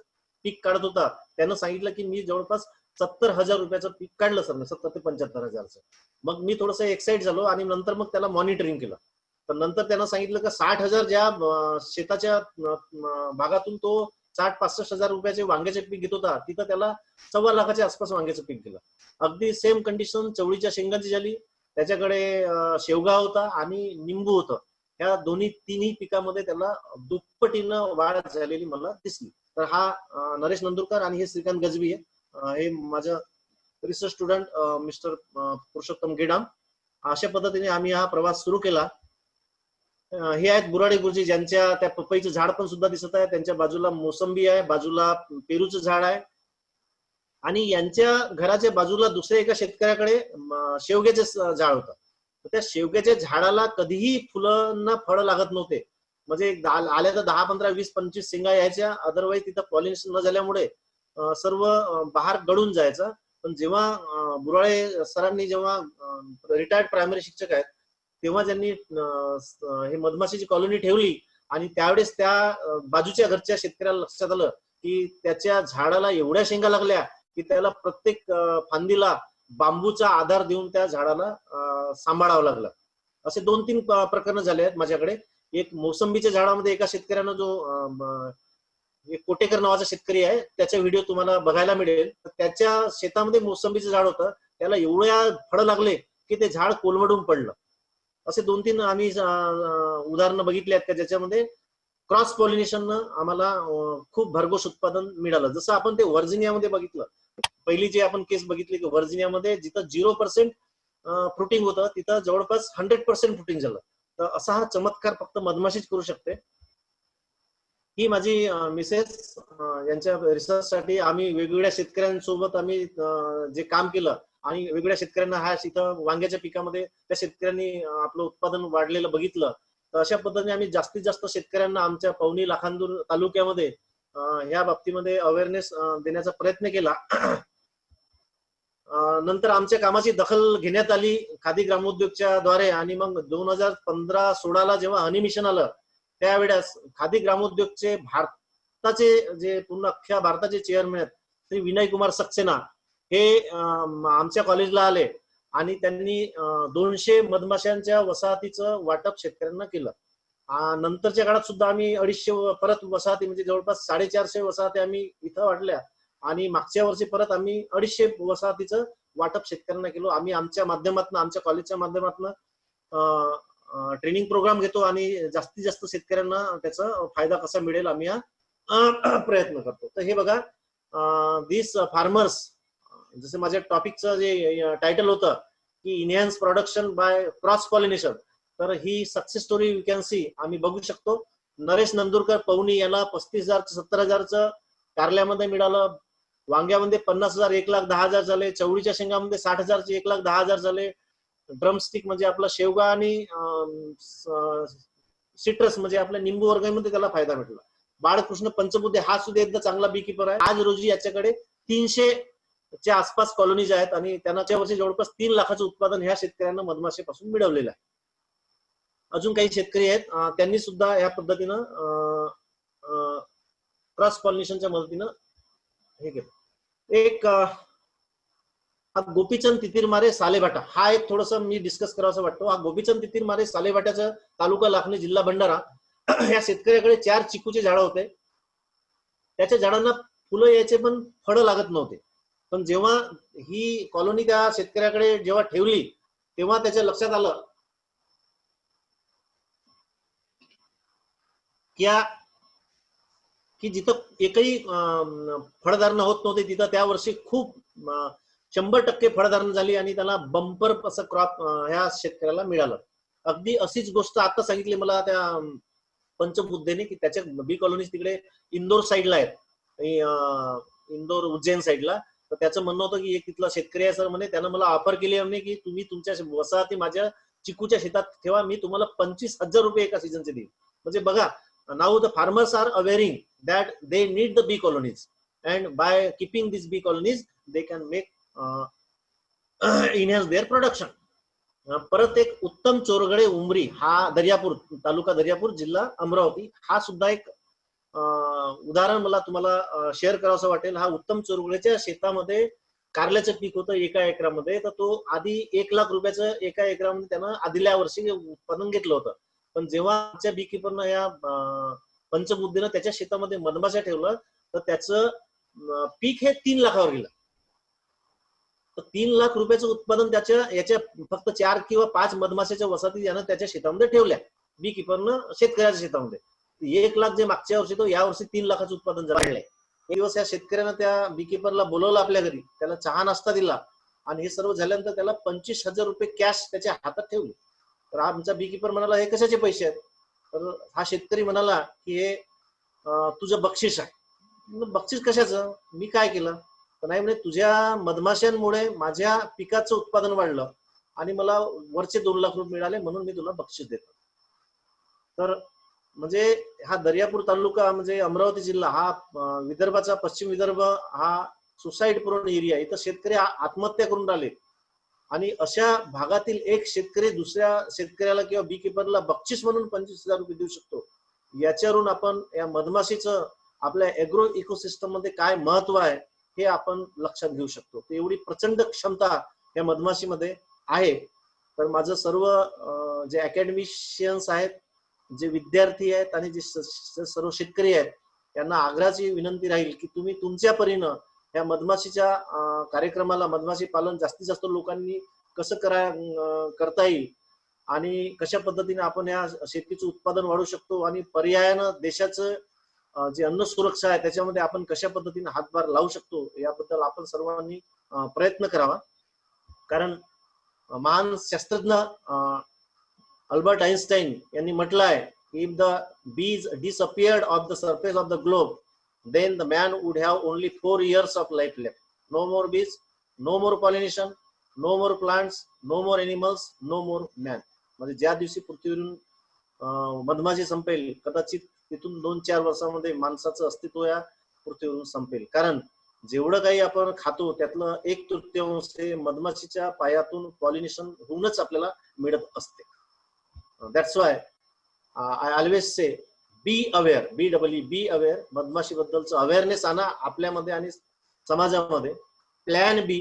पीक काढत होता, त्यानं सांगितलं की मी जवळपास 70,000 रुपयाचं पीक काढलं सर, 70 ते 75,000चं. मग मी थोडंसं एक्साइट झालो, आणि नंतर मग त्याला मॉनिटरिंग केलं. तर नंतर त्यानं सांगितलं की 60,000 ज्या शेताच्या भागातून तो 60-65,000 रुपयाचे वांग्याचे पीक घेत होता, तिथं त्याला 1.25 लाखाच्या आसपास वांग्याचं पीक दिलं. अगदी सेम कंडिशन चवळीच्या शेंगांची झाली, त्याच्याकडे शेवगा होता आणि निंबू होतं. या तिन्ही पिकामध्ये त्याला दुप्पटीनं वाढ झालेली मला दिसली. तर हा नरेश नंदुरकर आणि हे श्रीकांत गजबी आहे, हे माझं रिसर्च स्टुडंट मिस्टर पुरुषोत्तम गेडाम. अशा पद्धतीने आम्ही हा प्रवास सुरू केला. हे आहेत बुराडे गुरुजी, ज्यांच्या त्या पपईचं झाड पण सुद्धा दिसत आहे. त्यांच्या बाजूला मोसंबी आहे, बाजूला पेरूचं झाड आहे, आणि यांच्या घराच्या बाजूला दुसऱ्या एका शेतकऱ्याकडे शेवग्याचे झाड होतं. त्या शेवग्याच्या झाडाला कधीही फुलांना फळं लागत नव्हते. म्हणजे आल्या तर 10, 15, 20, 25 शेंगा यायच्या, अदरवाईज तिथं पॉलिनेशन न झाल्यामुळे सर्व बहार गळून जायचा. पण जेव्हा बुराळे सरांनी, जेव्हा रिटायर्ड प्रायमरी शिक्षक आहेत, तेव्हा त्यांनी हे मधमाशीची कॉलनी ठेवली, आणि त्यावेळेस त्या बाजूच्या घरच्या शेतकऱ्याला लक्षात आलं की त्याच्या झाडाला एवढ्या शेंगा लागल्या की त्याला प्रत्येक फांदीला बांबूचा आधार देऊन त्या झाडाला सांभाळावं लागलं. असे 2-3 प्रकरण झाले आहेत माझ्याकडे. एक मोसंबीच्या झाडामध्ये एका शेतकऱ्यानं, जो एक कोटेकर नावाचा शेतकरी आहे, त्याचा व्हिडिओ तुम्हाला बघायला मिळेल. त्याच्या शेतामध्ये मोसंबीचं झाड होतं, त्याला एवढ्या फळं लागले की ते झाड कोलमडून पडलं. असे 2-3 आम्ही उदाहरणं बघितली आहेत का ज्याच्यामध्ये क्रॉस पॉलिनेशननं आम्हाला खूप भरघोस उत्पादन मिळालं. जसं आपण ते व्हर्जिनियामध्ये बघितलं, पहिली जी आपण केस बघितली की व्हर्जिनियामध्ये जिथं 0% फ्रुटिंग होतं, तिथं जवळपास 100% फ्रुटिंग झालं. तर असा हा चमत्कार फक्त मधमाशीच करू शकते. ही माझी मिसेस, यांच्या रिसर्चसाठी आम्ही वेगवेगळ्या शेतकऱ्यांसोबत आम्ही जे काम केलं, आणि वेगवेगळ्या शेतकऱ्यांना हा इथं वांग्याच्या पिकामध्ये त्या शेतकऱ्यांनी आपलं उत्पादन वाढलेलं बघितलं. तर अशा पद्धतीने आम्ही जास्तीत जास्त शेतकऱ्यांना आमच्या पवनी लाखांदूर तालुक्यामध्ये ह्या बाबतीमध्ये अवेअरनेस देण्याचा प्रयत्न केला. नंतर आमच्या कामाची दखल घेण्यात आली खादी ग्रामोद्योगच्या द्वारे, आणि मग 2015-16ला जेव्हा हनी मिशन आलं, त्यावेळेस खादी ग्रामोद्योगचे भारताचे जे पूर्ण अख्ख्या भारताचे चेअरमॅन आहेत श्री विनय कुमार सक्सेना, हे आमच्या कॉलेजला आले, आणि त्यांनी 200 मधमाशांच्या वसाहतीचं वाटप शेतकऱ्यांना केलं. नंतरच्या काळात सुद्धा आम्ही 250 परत वसाहती, म्हणजे जवळपास 450 वसाहती आम्ही इथं वाटल्या, आणि मागच्या वर्षी परत आम्ही 250 वसाहतीचं वाटप शेतकऱ्यांना केलं. आम्ही आमच्या माध्यमातून, आमच्या कॉलेजच्या माध्यमातून ट्रेनिंग प्रोग्राम घेतो, आणि जास्तीत जास्त शेतकऱ्यांना त्याचा फायदा कसा मिळेल आम्ही हा प्रयत्न करतो. तर हे बघा, दिस फार्मर्स, जसं माझ्या टॉपिकचं जे टायटल होतं की enhance production by cross pollination. तर ही success story you can see आम्ही बघू शकतो. नरेश नंदुरकर पवनी याला 35,000 70,000चं कारल्यामध्ये मिळालं. वांग्यामध्ये 50,000 1,10,000 झाले. चवळीच्या शेंगामध्ये 60,000चे 1,10,000 झाले. ड्रमस्टिक म्हणजे आपला शेवगा आणि सिट्रस म्हणजे आपल्या निंबू वर्गामध्ये त्याला फायदा भेटला. बाळकृष्ण पंचबुद्धे हा सुद्धा एकदा चांगला बी किपर आहे. आज रोजी याच्याकडे 300च्या आसपास कॉलनीज आहेत आणि त्यांच्या वर्षी जवळपास 3 लाखाचं उत्पादन ह्या शेतकऱ्यांना मधमाशीपासून मिळवलेलं आहे. अजून काही शेतकरी आहेत त्यांनी सुद्धा या पद्धतीनं क्रॉस पॉलिनेशनच्या मदतीनं हे केलं. एक हा गोपीचंद तितीरमारे सालेभाटा हा एक थोडस मी डिस्कस करावं वाटतो. हा गोपीचंद तितीरमारे सालेभाटाचा तालुका लाखनी जिल्हा भंडारा या शेतकऱ्याकडे 4 चिकूचे झाडं होते. त्याच्या झाडांना फुलं यायचे पण फळं लागत नव्हते. पण जेव्हा ही कॉलनी त्या शेतकऱ्याकडे जेव्हा ठेवली तेव्हा त्याच्या लक्षात आलं की जिथं एकही फळधारणा होत नव्हती तिथं त्या वर्षी खूप 100% फळधारणा झाली आणि त्याला बंपर असं क्रॉप ह्या शेतकऱ्याला मिळालं. अगदी अशीच गोष्ट आता सांगितली मला त्या पंचबुद्धेने की त्याच्या बी कॉलनीज तिकडे इंदोर साईडला आहेत, इंदोर उज्जैन साईडला. तर त्याचं म्हणणं होतं की एक तिथला शेतकरी आहे सर म्हणे, त्यानं मला ऑफर केली म्हणे की तुम्ही तुमच्या वसाहती माझ्या चिकूच्या शेतात ठेवा, मी तुम्हाला 25,000 रुपये एका सीझनचे देईन. म्हणजे बघा, now the farmers are awaring that they need the bee colonies and by keeping this bee colonies they can make enhance their production. परत एक उत्तम चोरगडे उमरी हा दर्यापूर तालुका दर्यापूर जिल्हा अमरावती हा सुद्धा एक उदाहरण मला तुम्हाला शेअर करावंसं वाटेल. हा उत्तम चोरगडेच्या शेतामध्ये कारल्याचं पीक होतं एका एकरामध्ये. तर तो आधी 1 लाख रुपयाचं एका एकरामध्ये त्यानं आदल्या वर्षी उत्पादन घेतलं होतं. पण जेव्हा आमच्या बीकीपरनं या पंचबुद्धीनं त्याच्या शेतामध्ये मधमाशा ठेवलं तर त्याचं पीक हे 3 लाखावर गेलं. तर 3 लाख रुपयाचं उत्पादन याच्या फक्त 4 किंवा 5 मधमाशाच्या वसाहती यानं त्याच्या शेतामध्ये ठेवल्या बी किपरनं शेतकऱ्याच्या शेतामध्ये. 1 लाख जे मागच्या वर्षी तो या वर्षी 3 लाखाचं उत्पादन झालंय. एक दिवस या शेतकऱ्यानं त्या बी किपरला बोलवलं आपल्या घरी, त्याला चहा नाश्ता दिला आणि हे सर्व झाल्यानंतर त्याला 25,000 रुपये कॅश त्याच्या हातात ठेवले. तर आमचा बी किपर म्हणाला हे कशाचे पैसे आहेत? तर हा शेतकरी म्हणाला की हे तुझं बक्षीस आहे. बक्षीस कशाचं? मी काय केलं? तर नाही म्हणे, तुझ्या मधमाशांमुळे माझ्या पिकाचं उत्पादन वाढलं आणि मला वरचे 2 लाख रुपये मिळाले म्हणून मी तुला बक्षीस देतो. तर म्हणजे हा दर्यापूर तालुका म्हणजे अमरावती जिल्हा हा विदर्भाचा पश्चिम विदर्भ हा सुसाईड प्रोन एरिया. इथं शेतकरी आत्महत्या करून राहिले आणि अशा भागातील एक शेतकरी दुसऱ्या शेतकऱ्याला किंवा बी किपरला बक्षीस म्हणून 25,000 रुपये देऊ शकतो. याच्यावरून आपण या मधमाशीचं आपल्या एग्रो इकोसिस्टम मध्ये काय महत्व आहे हे आपण लक्षात घेऊ शकतो. तर एवढी प्रचंड क्षमता या मधमाशीमध्ये आहे. तर माझं सर्व जे अकॅडमिशियन्स आहेत, जे विद्यार्थी आहेत आणि जे सर्व शेतकरी आहेत यांना आग्रहाची विनंती राहील की तुम्ही तुमच्या परीनं या मधमाशीच्या कार्यक्रमाला, मधमाशी पालन जास्तीत जास्त लोकांनी कसं करता येईल आणि कशा पद्धतीने आपण या शेतीचं उत्पादन वाढवू शकतो आणि पर्यायानं देशाचं जे अन्न सुरक्षा आहे त्याच्यामध्ये आपण कशा पद्धतीने हातभार लावू शकतो याबद्दल आपण सर्वांनी प्रयत्न करावा. कारण महान शास्त्रज्ञ अल्बर्ट आइन्स्टाईन यांनी म्हटलं आहे, if the bees disappeared of the surface of the globe then the man would have only 4 years of life left. No more bees, no more pollination, no more plants, no more animals, no more man. म्हणजे ज्या दिवशी पृथ्वीवरून मधमाशी संपेल कदाचित तिथून 2-4 वर्षांमध्ये माणसाचं अस्तित्व या पृथ्वीवरून संपेल. कारण जेवढं काही आपण खातो त्यातलं 1/3 हे मधमाशीच्या पायातून पॉलिनेशन होऊनच आपल्याला मिळत असते. That's why I always say be aware, be aware. मधमाशी बद्दलचं अवेअरनेस आणा आपल्यामध्ये आणि समाजामध्ये. प्लॅन बी,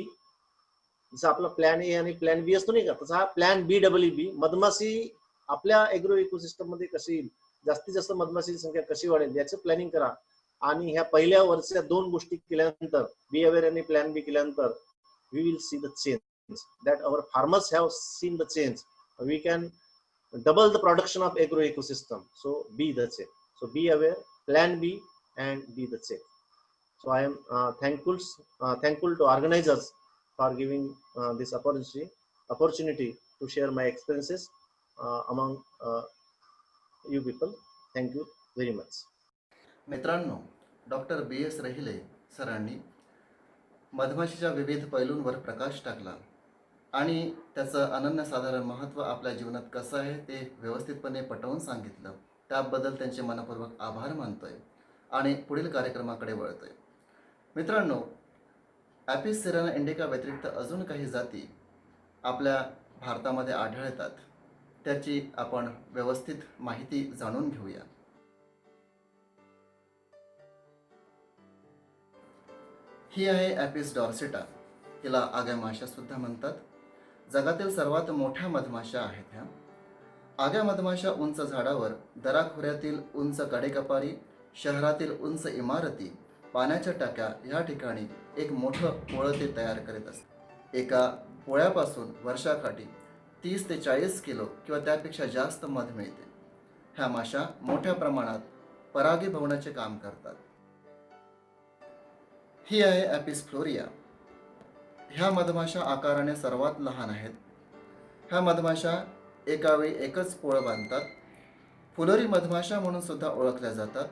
जसं आपला प्लॅन ए आणि प्लॅन बी असतो नाही का, तसा हा प्लॅन बी. मधमाशी आपल्या एग्रो इकोसिस्टम मध्ये कशी जास्तीत जास्त मधमाशीची संख्या कशी वाढेल याचं प्लॅनिंग करा. आणि ह्या पहिल्या वर्षाच्या 2 गोष्टी केल्यानंतर, बी अवेअर आणि प्लॅन बी केल्यानंतर, we will see the change that our farmers have seen the change. We can double the production of agro ecosystem. So be the same. So be aware, plan B, and be the same. So I am thankful to organizers for giving this opportunity. opportunity to share my experiences among you people. Thank you very much.
मित्रांनो, doctor BS रहिले सरांनी मधमाशीच्या विविध पैलूंवर प्रकाश टाकला आणि त्याचं अनन्यसाधारण महत्त्व आपल्या जीवनात कसं आहे ते व्यवस्थितपणे पटवून सांगितलं. त्याबद्दल त्यांचे मनपूर्वक आभार मानतोय आणि पुढील कार्यक्रमाकडे वळतोय. मित्रांनो, ॲपिस सेराना इंडिका व्यतिरिक्त अजून काही जाती आपल्या भारतामध्ये आढळतात. त्याची आपण व्यवस्थित माहिती जाणून घेऊया. ही आहे ॲपिस डॉर्सेटा. हिला आग्या माशा सुद्धा म्हणतात. जगातील सर्वात मोठ्या मधमाशा आहेत ह्या. आग्या मधमाशा उंच झाडावर, दराखोऱ्यातील उंच कडेकपारी, शहरातील उंच इमारती, पाण्याच्या टाक्या ह्या ठिकाणी एक मोठं पोळं ते तयार करीत असतात. एका पोळ्यापासून वर्षाकाठी 30 ते 40 किलो किंवा त्यापेक्षा जास्त मध मिळते. ह्या माशा मोठ्या प्रमाणात परागीभवनाचे काम करतात. ही आहे ॲपिस फ्लोरिया. ह्या मधमाशा आकाराने सर्वात लहान आहेत. ह्या मधमाशा एकावेळी एकच पोळं बांधतात. फुलोरी मधमाशा म्हणून सुद्धा ओळखल्या जातात.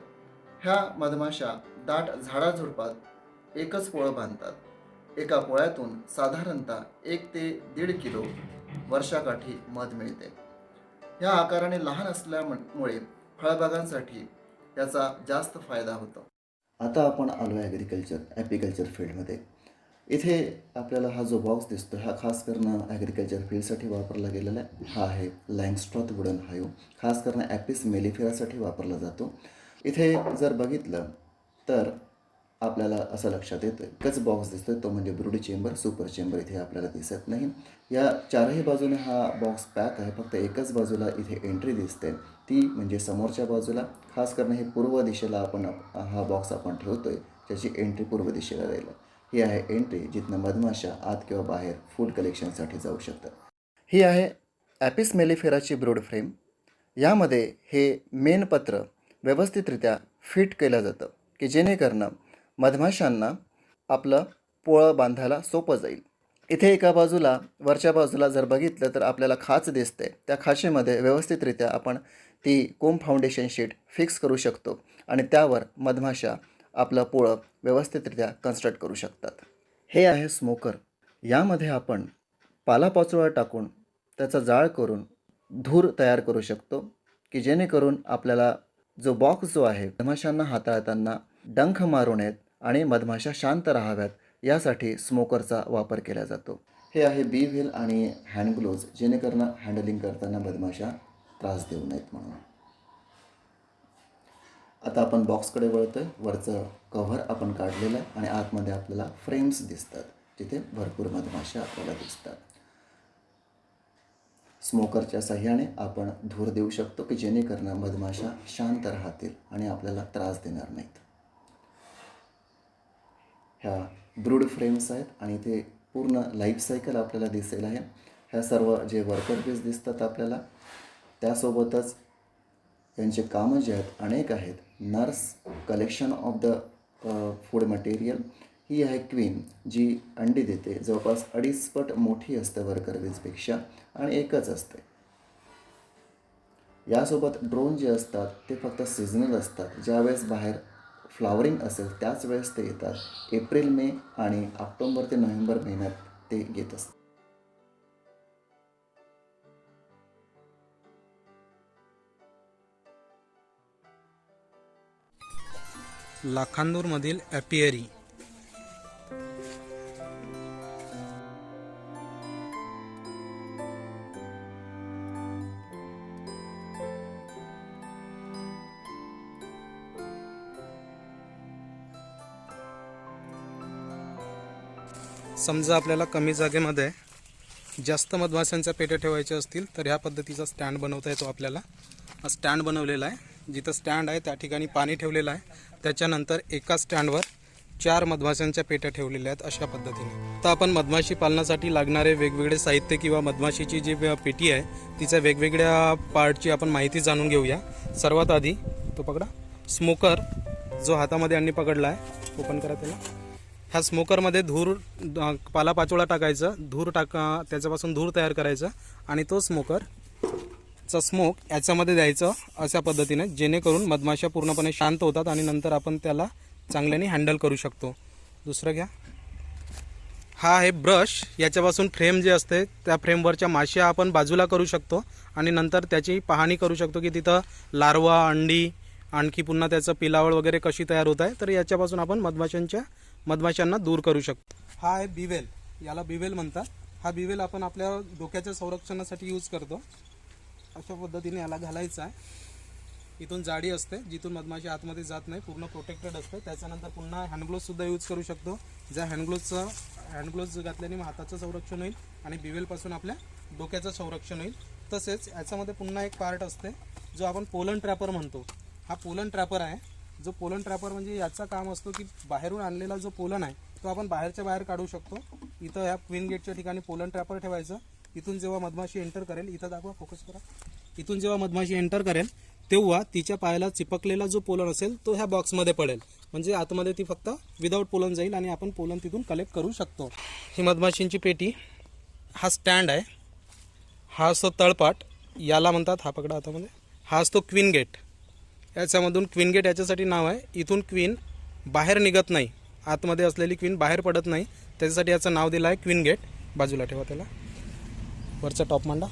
ह्या मधमाशा दाट झाडाझुडपात एकच पोळं बांधतात. एका पोळ्यातून साधारणतः 1 ते 1.5 किलो वर्षाकाठी मध मिळते. ह्या आकाराने लहान असल्यामुळे फळबागांसाठी त्याचा जास्त फायदा होतो. आता आपण आलो आहे ॲपिकल्चर फील्डमध्ये. इथे आपल्याला हा जो बॉक्स दिसतो हा खास करून ॲग्रिकल्चर फील्डसाठी वापरला गेलेला आहे. हा आहे लँगस्ट्रॉथ वुडन हाईव. खास करून ॲपिस मेलिफेरासाठी वापरला जातो. इथे जर बघितलं तर आपल्याला असं लक्षात येतं एकच बॉक्स दिसतोय, तो म्हणजे ब्रूड चेंबर. सुपर चेंबर इथे आपल्याला दिसत नाही. या चारही बाजूने हा बॉक्स पॅक आहे. फक्त एकच बाजूला इथे एंट्री दिसते, ती म्हणजे समोरच्या बाजूला. खास करून हे पूर्व दिशेला आपण हा बॉक्स आपण ठेवतोय, ज्याची एंट्री पूर्व दिशेला राहील. ही आहे एंट्री, जिथनं मधमाशा आत किंवा बाहेर फूड कलेक्शनसाठी जाऊ शकतात. ही आहे ॲपिस मेलिफेराची ब्रूड फ्रेम. यामध्ये हे मेन पत्र व्यवस्थितरित्या फिट केलं जातं की जेणेकरून मधमाशांना आपलं पोळं बांधायला सोपं जाईल. इथे एका बाजूला वरच्या बाजूला जर बघितलं तर आपल्याला खाच दिसते. त्या खाचेमध्ये व्यवस्थितरित्या आपण ती कोंब फाउंडेशन शीट फिक्स करू शकतो आणि त्यावर मधमाशा आपलं पोळं व्यवस्थितरित्या कन्स्ट्रक्ट करू शकतात. हे आहे स्मोकर. यामध्ये आपण पालापाचोळा टाकून त्याचा जाळ करून धूर तयार करू शकतो की जेणेकरून आपल्याला जो बॉक्स जो आहे मधमाशांना हाताळताना डंख मारू नयेत आणि मधमाशा शांत राहाव्यात यासाठी स्मोकरचा वापर केला जातो. हे आहे बी व्हील आणि हँड ग्लोव्ज, जेणेकरून हँडलिंग करताना मधमाशा त्रास देऊ नयेत म्हणून. आता आपण बॉक्सकडे वळतोय. वरचं कव्हर आपण काढलेलं आहे आणि आतमध्ये आपल्याला फ्रेम्स दिसतात, जिथे भरपूर मधमाशा आपल्याला दिसतात. स्मोकरच्या साह्याने आपण धूर देऊ शकतो की जेणेकरून मधमाशा शांत राहतील आणि आपल्याला त्रास देणार नाहीत. ह्या ब्रूड फ्रेम्स आहेत आणि ते पूर्ण लाईफ सायकल आपल्याला दिसेल आहे. ह्या सर्व जे वर्कर बीज दिसतात आपल्याला, त्यासोबतच यांचे कामं जे आहेत अनेक आहेत. Nurse, collection of the food material. ही आहे क्वीन, जी अंडी देते. जवळपास 2.5 पट मोठी असते वर्कर बीजपेक्षा आणि एकच असते. यासोबत ड्रोन जे असतात ते फक्त सीझनल असतात. ज्यावेळेस बाहेर फ्लावरिंग असेल त्याच वेळेस ते येतात. एप्रिल, मे आणि ऑक्टोबर ते नोव्हेंबर महिन्यात ते येत असतात.
लाखांदूरमधील ॲपियरी. समजा आपल्याला कमी जागेमध्ये जास्त मधमाशांच्या पेट्या ठेवायच्या असतील तर ह्या पद्धतीचा स्टँड बनवता येतो. आपल्याला हा स्टँड बनवलेला आहे. जिथं स्टँड आहे त्या ठिकाणी पाणी ठेवलेलं आहे. त्याच्यानंतर एका स्टँडवर 4 मधमाशांच्या पेट्या ठेवलेल्या आहेत अशा पद्धतीने. आता आपण मधमाशी पालनासाठी लागणारे वेगवेगळे साहित्य किंवा मधमाशीची जी पेटी आहे तिच्या वेगवेगळ्या पार्टची आपण माहिती जाणून घेऊया. सर्वात आधी तो पकडा स्मोकर, जो हातामध्ये अंडी पकडला आहे, ओपन करा त्याला. ह्या स्मोकरमध्ये धूर पालापाचोळा टाकायचा, त्याच्यापासून धूर तयार करायचा आणि तो स्मोकरचा स्मोक याच्यामध्ये द्यायचं अशा पद्धतीने, जेणेकरून मधमाशा पूर्णपणे शांत होतात आणि नंतर आपण त्याला चांगल्याने हँडल करू शकतो. दुसरं घ्या. हा आहे ब्रश. याच्यापासून फ्रेम जे असते त्या फ्रेमवरच्या माश्या आपण बाजूला करू शकतो आणि नंतर त्याची पाहणी करू शकतो की तिथं लार्वा, अंडी, आणखी पुन्हा त्याचं पिलावळ वगैरे कशी तयार होत आहे. तर याच्यापासून आपण मधमाशांना दूर करू शकतो. हा आहे बिवेल. याला बिवेल म्हणतात. हा बिवेल आपण आपल्या डोक्याच्या संरक्षणासाठी यूज करतो. अशा पद्धतीने याला घालायचं आहे. इथून जाडी असते जिथून मधमाशी आतमध्ये जात नाही, पूर्ण प्रोटेक्टेड असते. त्याच्यानंतर पुन्हा हँडग्लोव्हसुद्धा यूज करू शकतो. ज्या हँडग्लोव्स घातल्याने हाताचं संरक्षण होईल आणि बिवेलपासून आपल्या डोक्याचं संरक्षण होईल. तसेच याच्यामध्ये पुन्हा एक पार्ट असते जो आपण पोलन ट्रॅपर म्हणतो. हा पोलन ट्रॅपर आहे. जो पोलन ट्रॅपर म्हणजे याचा काम असतो की बाहेरून आणलेला जो पोलन आहे तो आपण बाहेरच्या बाहेर काढू शकतो. इथं ह्या क्वीन गेटच्या ठिकाणी पोलन ट्रॅपर ठेवायचं. इथून जेव्हा मधमाशी एंटर करेल, इथं दाखवा, फोकस करा. इथून जेव्हा मधमाशी एंटर करेल तेव्हा तिच्या पायाला चिपकलेला जो पोलन असेल तो ह्या बॉक्समध्ये पडेल. म्हणजे आतमध्ये ती फक्त विदाऊट पोलन जाईल आणि आपण पोलन तिथून कलेक्ट करू शकतो. ही मधमाशींची पेटी. हा स्टँड आहे. हा असतो तळपाट, याला म्हणतात, हा पकडा हातामध्ये, हा असतो क्वीन गेट. याच्यामधून क्वीन गेट याच्यासाठी नाव आहे. इथून क्वीन बाहेर निघत नाही, आतमध्ये असलेली क्वीन बाहेर पडत नाही, त्याच्यासाठी याचं नाव दिलं आहे क्वीन गेट. बाजूला ठेवा त्याला. वरचा टॉप मांडा.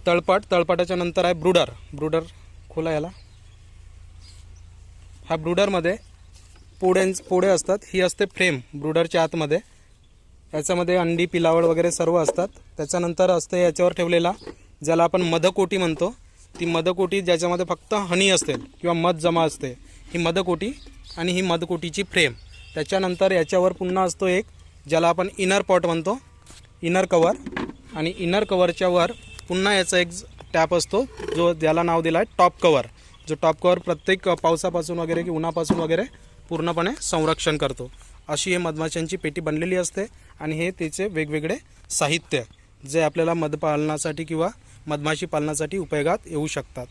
तळपाटाच्या नंतर आहे ब्रूडर. खोला याला. हा ब्रूडरमध्ये पोळे असतात. ही असते फ्रेम ब्रूडरच्या आतमध्ये. याच्यामध्ये अंडी, पिलावळ वगैरे सर्व असतात. त्याच्यानंतर असते याच्यावर ठेवलेला, ज्याला आपण मधकोटी म्हणतो. ती मधकोटी ज्याच्यामध्ये फक्त हनी असते किंवा मध जमा असते, ही मधकोटी. आणि ही मधकोटीची फ्रेम. त्याच्यानंतर याच्यावर पुन्हा असतो एक, ज्याला आपण इनर पॉट म्हणतो, इनर कवर. आणि इनर कवरच्या वर पुन्हा याचा एक टॅप असतो जो ज्याला नाव दिलं आहे टॉप कवर. जो टॉप कवर प्रत्येक पावसापासून वगैरे की उन्हापासून वगैरे पूर्णपणे संरक्षण करतो. अशी हे मधमाशांची पेटी बनलेली असते. आणि हे त्याचे वेगवेगळे साहित्य जे आपल्याला मधपालनासाठी किंवा मधमाशी पालनासाठी उपयोगात येऊ शकतात.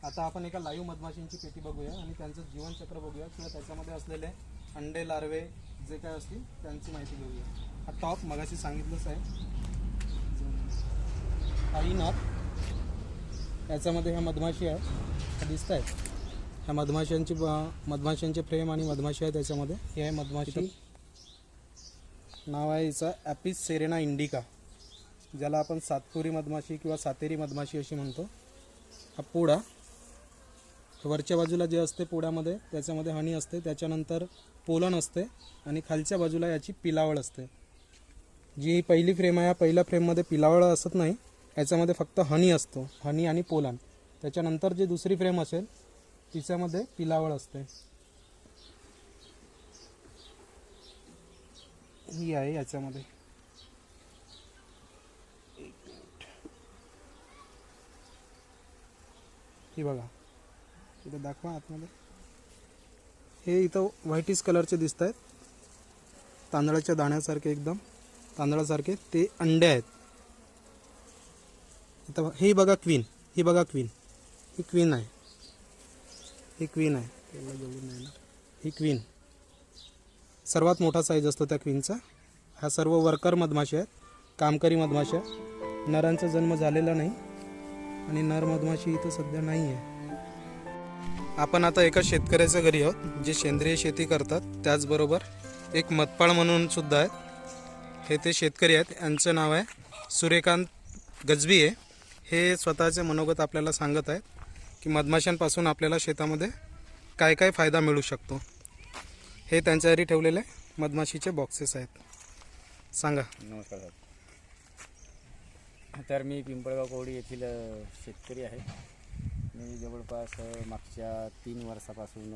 आता आपण एका लाईव्ह मधमाशींची पेटी बघूया आणि त्यांचं जीवनचक्र बघूया किंवा त्याच्यामध्ये असलेले अंडे, लार्वे जे काय असतील त्यांची माहिती घेऊया. हा टॉप मगाशी सांगितलंच आहे. हा इनर. याच्यामध्ये ह्या मधमाशी आहे, दिसत आहेत. ह्या मधमाशांचे फ्रेम आणि मधमाशी आहे त्याच्यामध्ये. हे आहे मधमाशी. नाव आहे हिचं ॲपिस सेरेना इंडिका, ज्याला आपण सातपुरी मधमाशी किंवा सातेरी मधमाशी अशी म्हणतो. हा पोळा. वरच्या बाजूला जे असते पोळ्यामध्ये त्याच्यामध्ये हनी असते. त्याच्यानंतर पोलन असते आणि खालच्या बाजूला याची पिलावळ असते. जी पहिली फ्रेम आहे, या पहिल्या फ्रेममध्ये पिलावळ असत नाही, याच्यामध्ये फक्त हनी असतो, हनी आणि पोलन. त्याच्यानंतर जी दुसरी फ्रेम असेल तिच्यामध्ये पिलावळ असते. ही आहे याच्यामध्ये. ही बघा, इथं दाखवा आतमध्ये. हे इथं व्हाईटिश कलरचे दिसत आहेत, तांदळाच्या दाण्यासारखे, एकदम तांदळासारखे. ते अंडे आहेत. इथं हे बघा क्वीन. ही बघा क्वीन. ही क्वीन आहे. ही क्वीन आहे. त्याला जवळून नाही येणार. ही क्वीन. सर्वात मोठा साईज असतो त्या क्वीनचा. हा सर्व वर्कर मधमाशी आहेत, कामकरी मधमाशा. नरांचा जन्म झालेला नाही आणि नर मधमाशी इथं सध्या नाही आहे. आपण आता एका शेतकऱ्याच्या घरी आहोत जे सेंद्रिय शेती करतात. त्याचबरोबर एक मधपाळ म्हणून सुद्धा आहेत. हे ते शेतकरी आहेत. यांचं नाव आहे सूर्यकांत गजबीये. हे स्वतःचे मनोगत आपल्याला सांगत आहेत की मधमाशांपासून आपल्याला शेतामध्ये काय काय फायदा मिळू शकतो. हे त्यांच्या घरी ठेवलेले मधमाशीचे बॉक्सेस आहेत. सांगा.
नमस्कार सर. तर मी पिंपळगाव कवडी येथील शेतकरी आहे. मी जवळपास मागच्या 3 वर्षापासून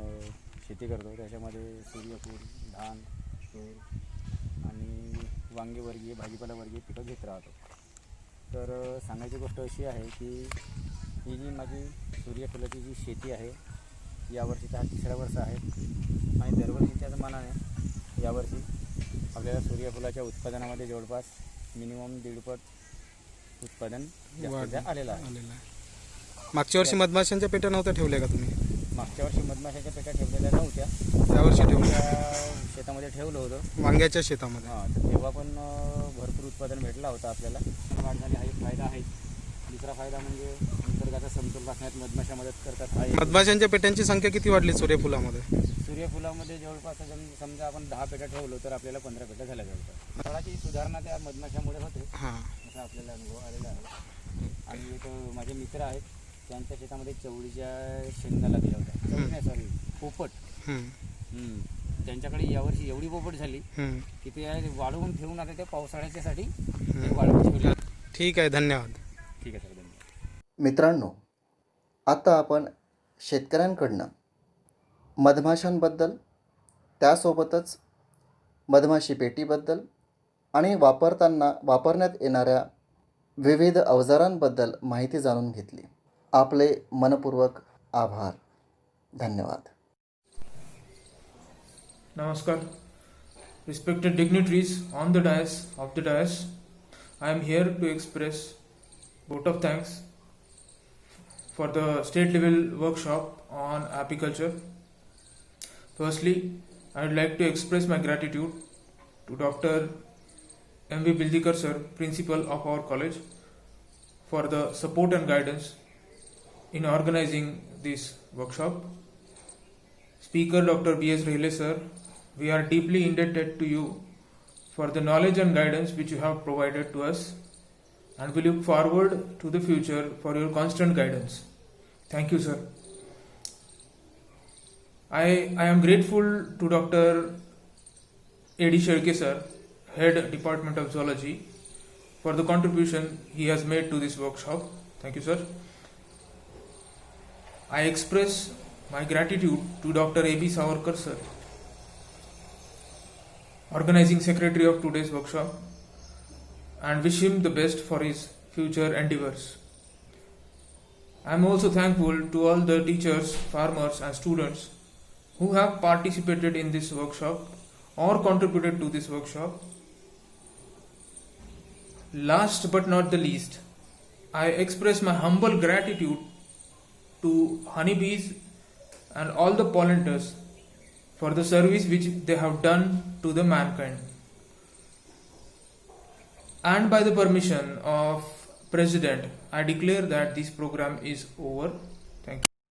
शेती करतो. त्याच्यामध्ये सूर्यफूल, धान, तूर आणि वांगेवर्गीय, भाजीपालावर्गीय पिकं घेत राहतो. तर सांगायची गोष्ट अशी आहे की ही जी माझी सूर्यफुलाची जी शेती आहे, यावर्षीचा हा 3रा वर्ष आहे. आणि दरवर्षीच्याच मानाने यावर्षी आपल्याला सूर्यफुलाच्या उत्पादनामध्ये जवळपास मिनिमम 1.5 पट उत्पादन जास्त आलेलं आहे.
मागच्या वर्षी मधमाशांच्या पेट्या नव्हत्या ठेवल्या का तुम्ही?
मागच्या वर्षी मधमाशाच्या पेट्या ठेवलेल्या नव्हत्या,
यावर्षी ठेवल्या
त्या शेतामध्ये ठेवलं होतं.
वांग्याच्या शेतामध्ये.
हां, तर तेव्हा पण भरपूर उत्पादन भेटला होता आपल्याला. वाढ झाली हा एक फायदा आहे. दुसरा फायदा म्हणजे निसर्गाचा समतोल राखण्यात मधमाशा मदत करतात. हा एक.
मधमाशांच्या पेट्यांची संख्या किती वाढली सूर्यफुलामध्ये?
सूर्यफुलामध्ये जवळपास समजा आपण 10 पेट्या ठेवलो तर आपल्याला 15 पेट्या झाल्या जवळपास. फळाची सुधारणा त्या मधमाशामुळे होते,
हां.
असा आपल्याला अनुभव आलेला आहे. आणि एक माझे मित्र आहेत, त्यांच्या शेतामध्ये चवळीच्या शेंगा लागल्या होत्या. चवळी नाही, सॉरी, पोपट.
हम्म.
त्यांच्याकडे यावर्षी एवढी पोपट झाली
हम्म.
की ते वाढवून ठेवून आता ते पावसाळ्याच्यासाठी ते वाढवून ठेवले.
ठीक आहे, धन्यवाद.
ठीक आहे सर, धन्यवाद.
मित्रांनो, आता आपण शेतकऱ्यांकडनं मधमाशांबद्दल, त्यासोबतच मधमाशी पेटीबद्दल आणि वापरण्यात येणाऱ्या विविध अवजारांबद्दल माहिती जाणून घेतली. आपले मनपूर्वक आभार. धन्यवाद.
Namaskar. Respected dignitaries on the dais, I am here to express vote of thanks for the state level workshop on apiculture. Firstly, I would like to express my gratitude to Dr. M.V. Bildikar sir, principal of our college, for the support and guidance in organizing this workshop. Speaker Dr. B.S. Rahle sir, we are deeply indebted to you for the knowledge and guidance which you have provided to us, and we look forward to the future for your constant guidance. Thank you, sir. I am grateful to Dr. A.D. Sherke sir, Head Department of Zoology, for the contribution he has made to this workshop. Thank you, sir. I express my gratitude to Dr. A.B. Savarkar sir, organizing secretary of today's workshop, and wish him the best for his future endeavors. I am also thankful to all the teachers, farmers and students who have participated in this workshop or contributed to this workshop. Last but not the least, I express my humble gratitude to honeybees and all the pollinators for the service which they have done to the mankind. And by the permission of President, I declare that this program is over.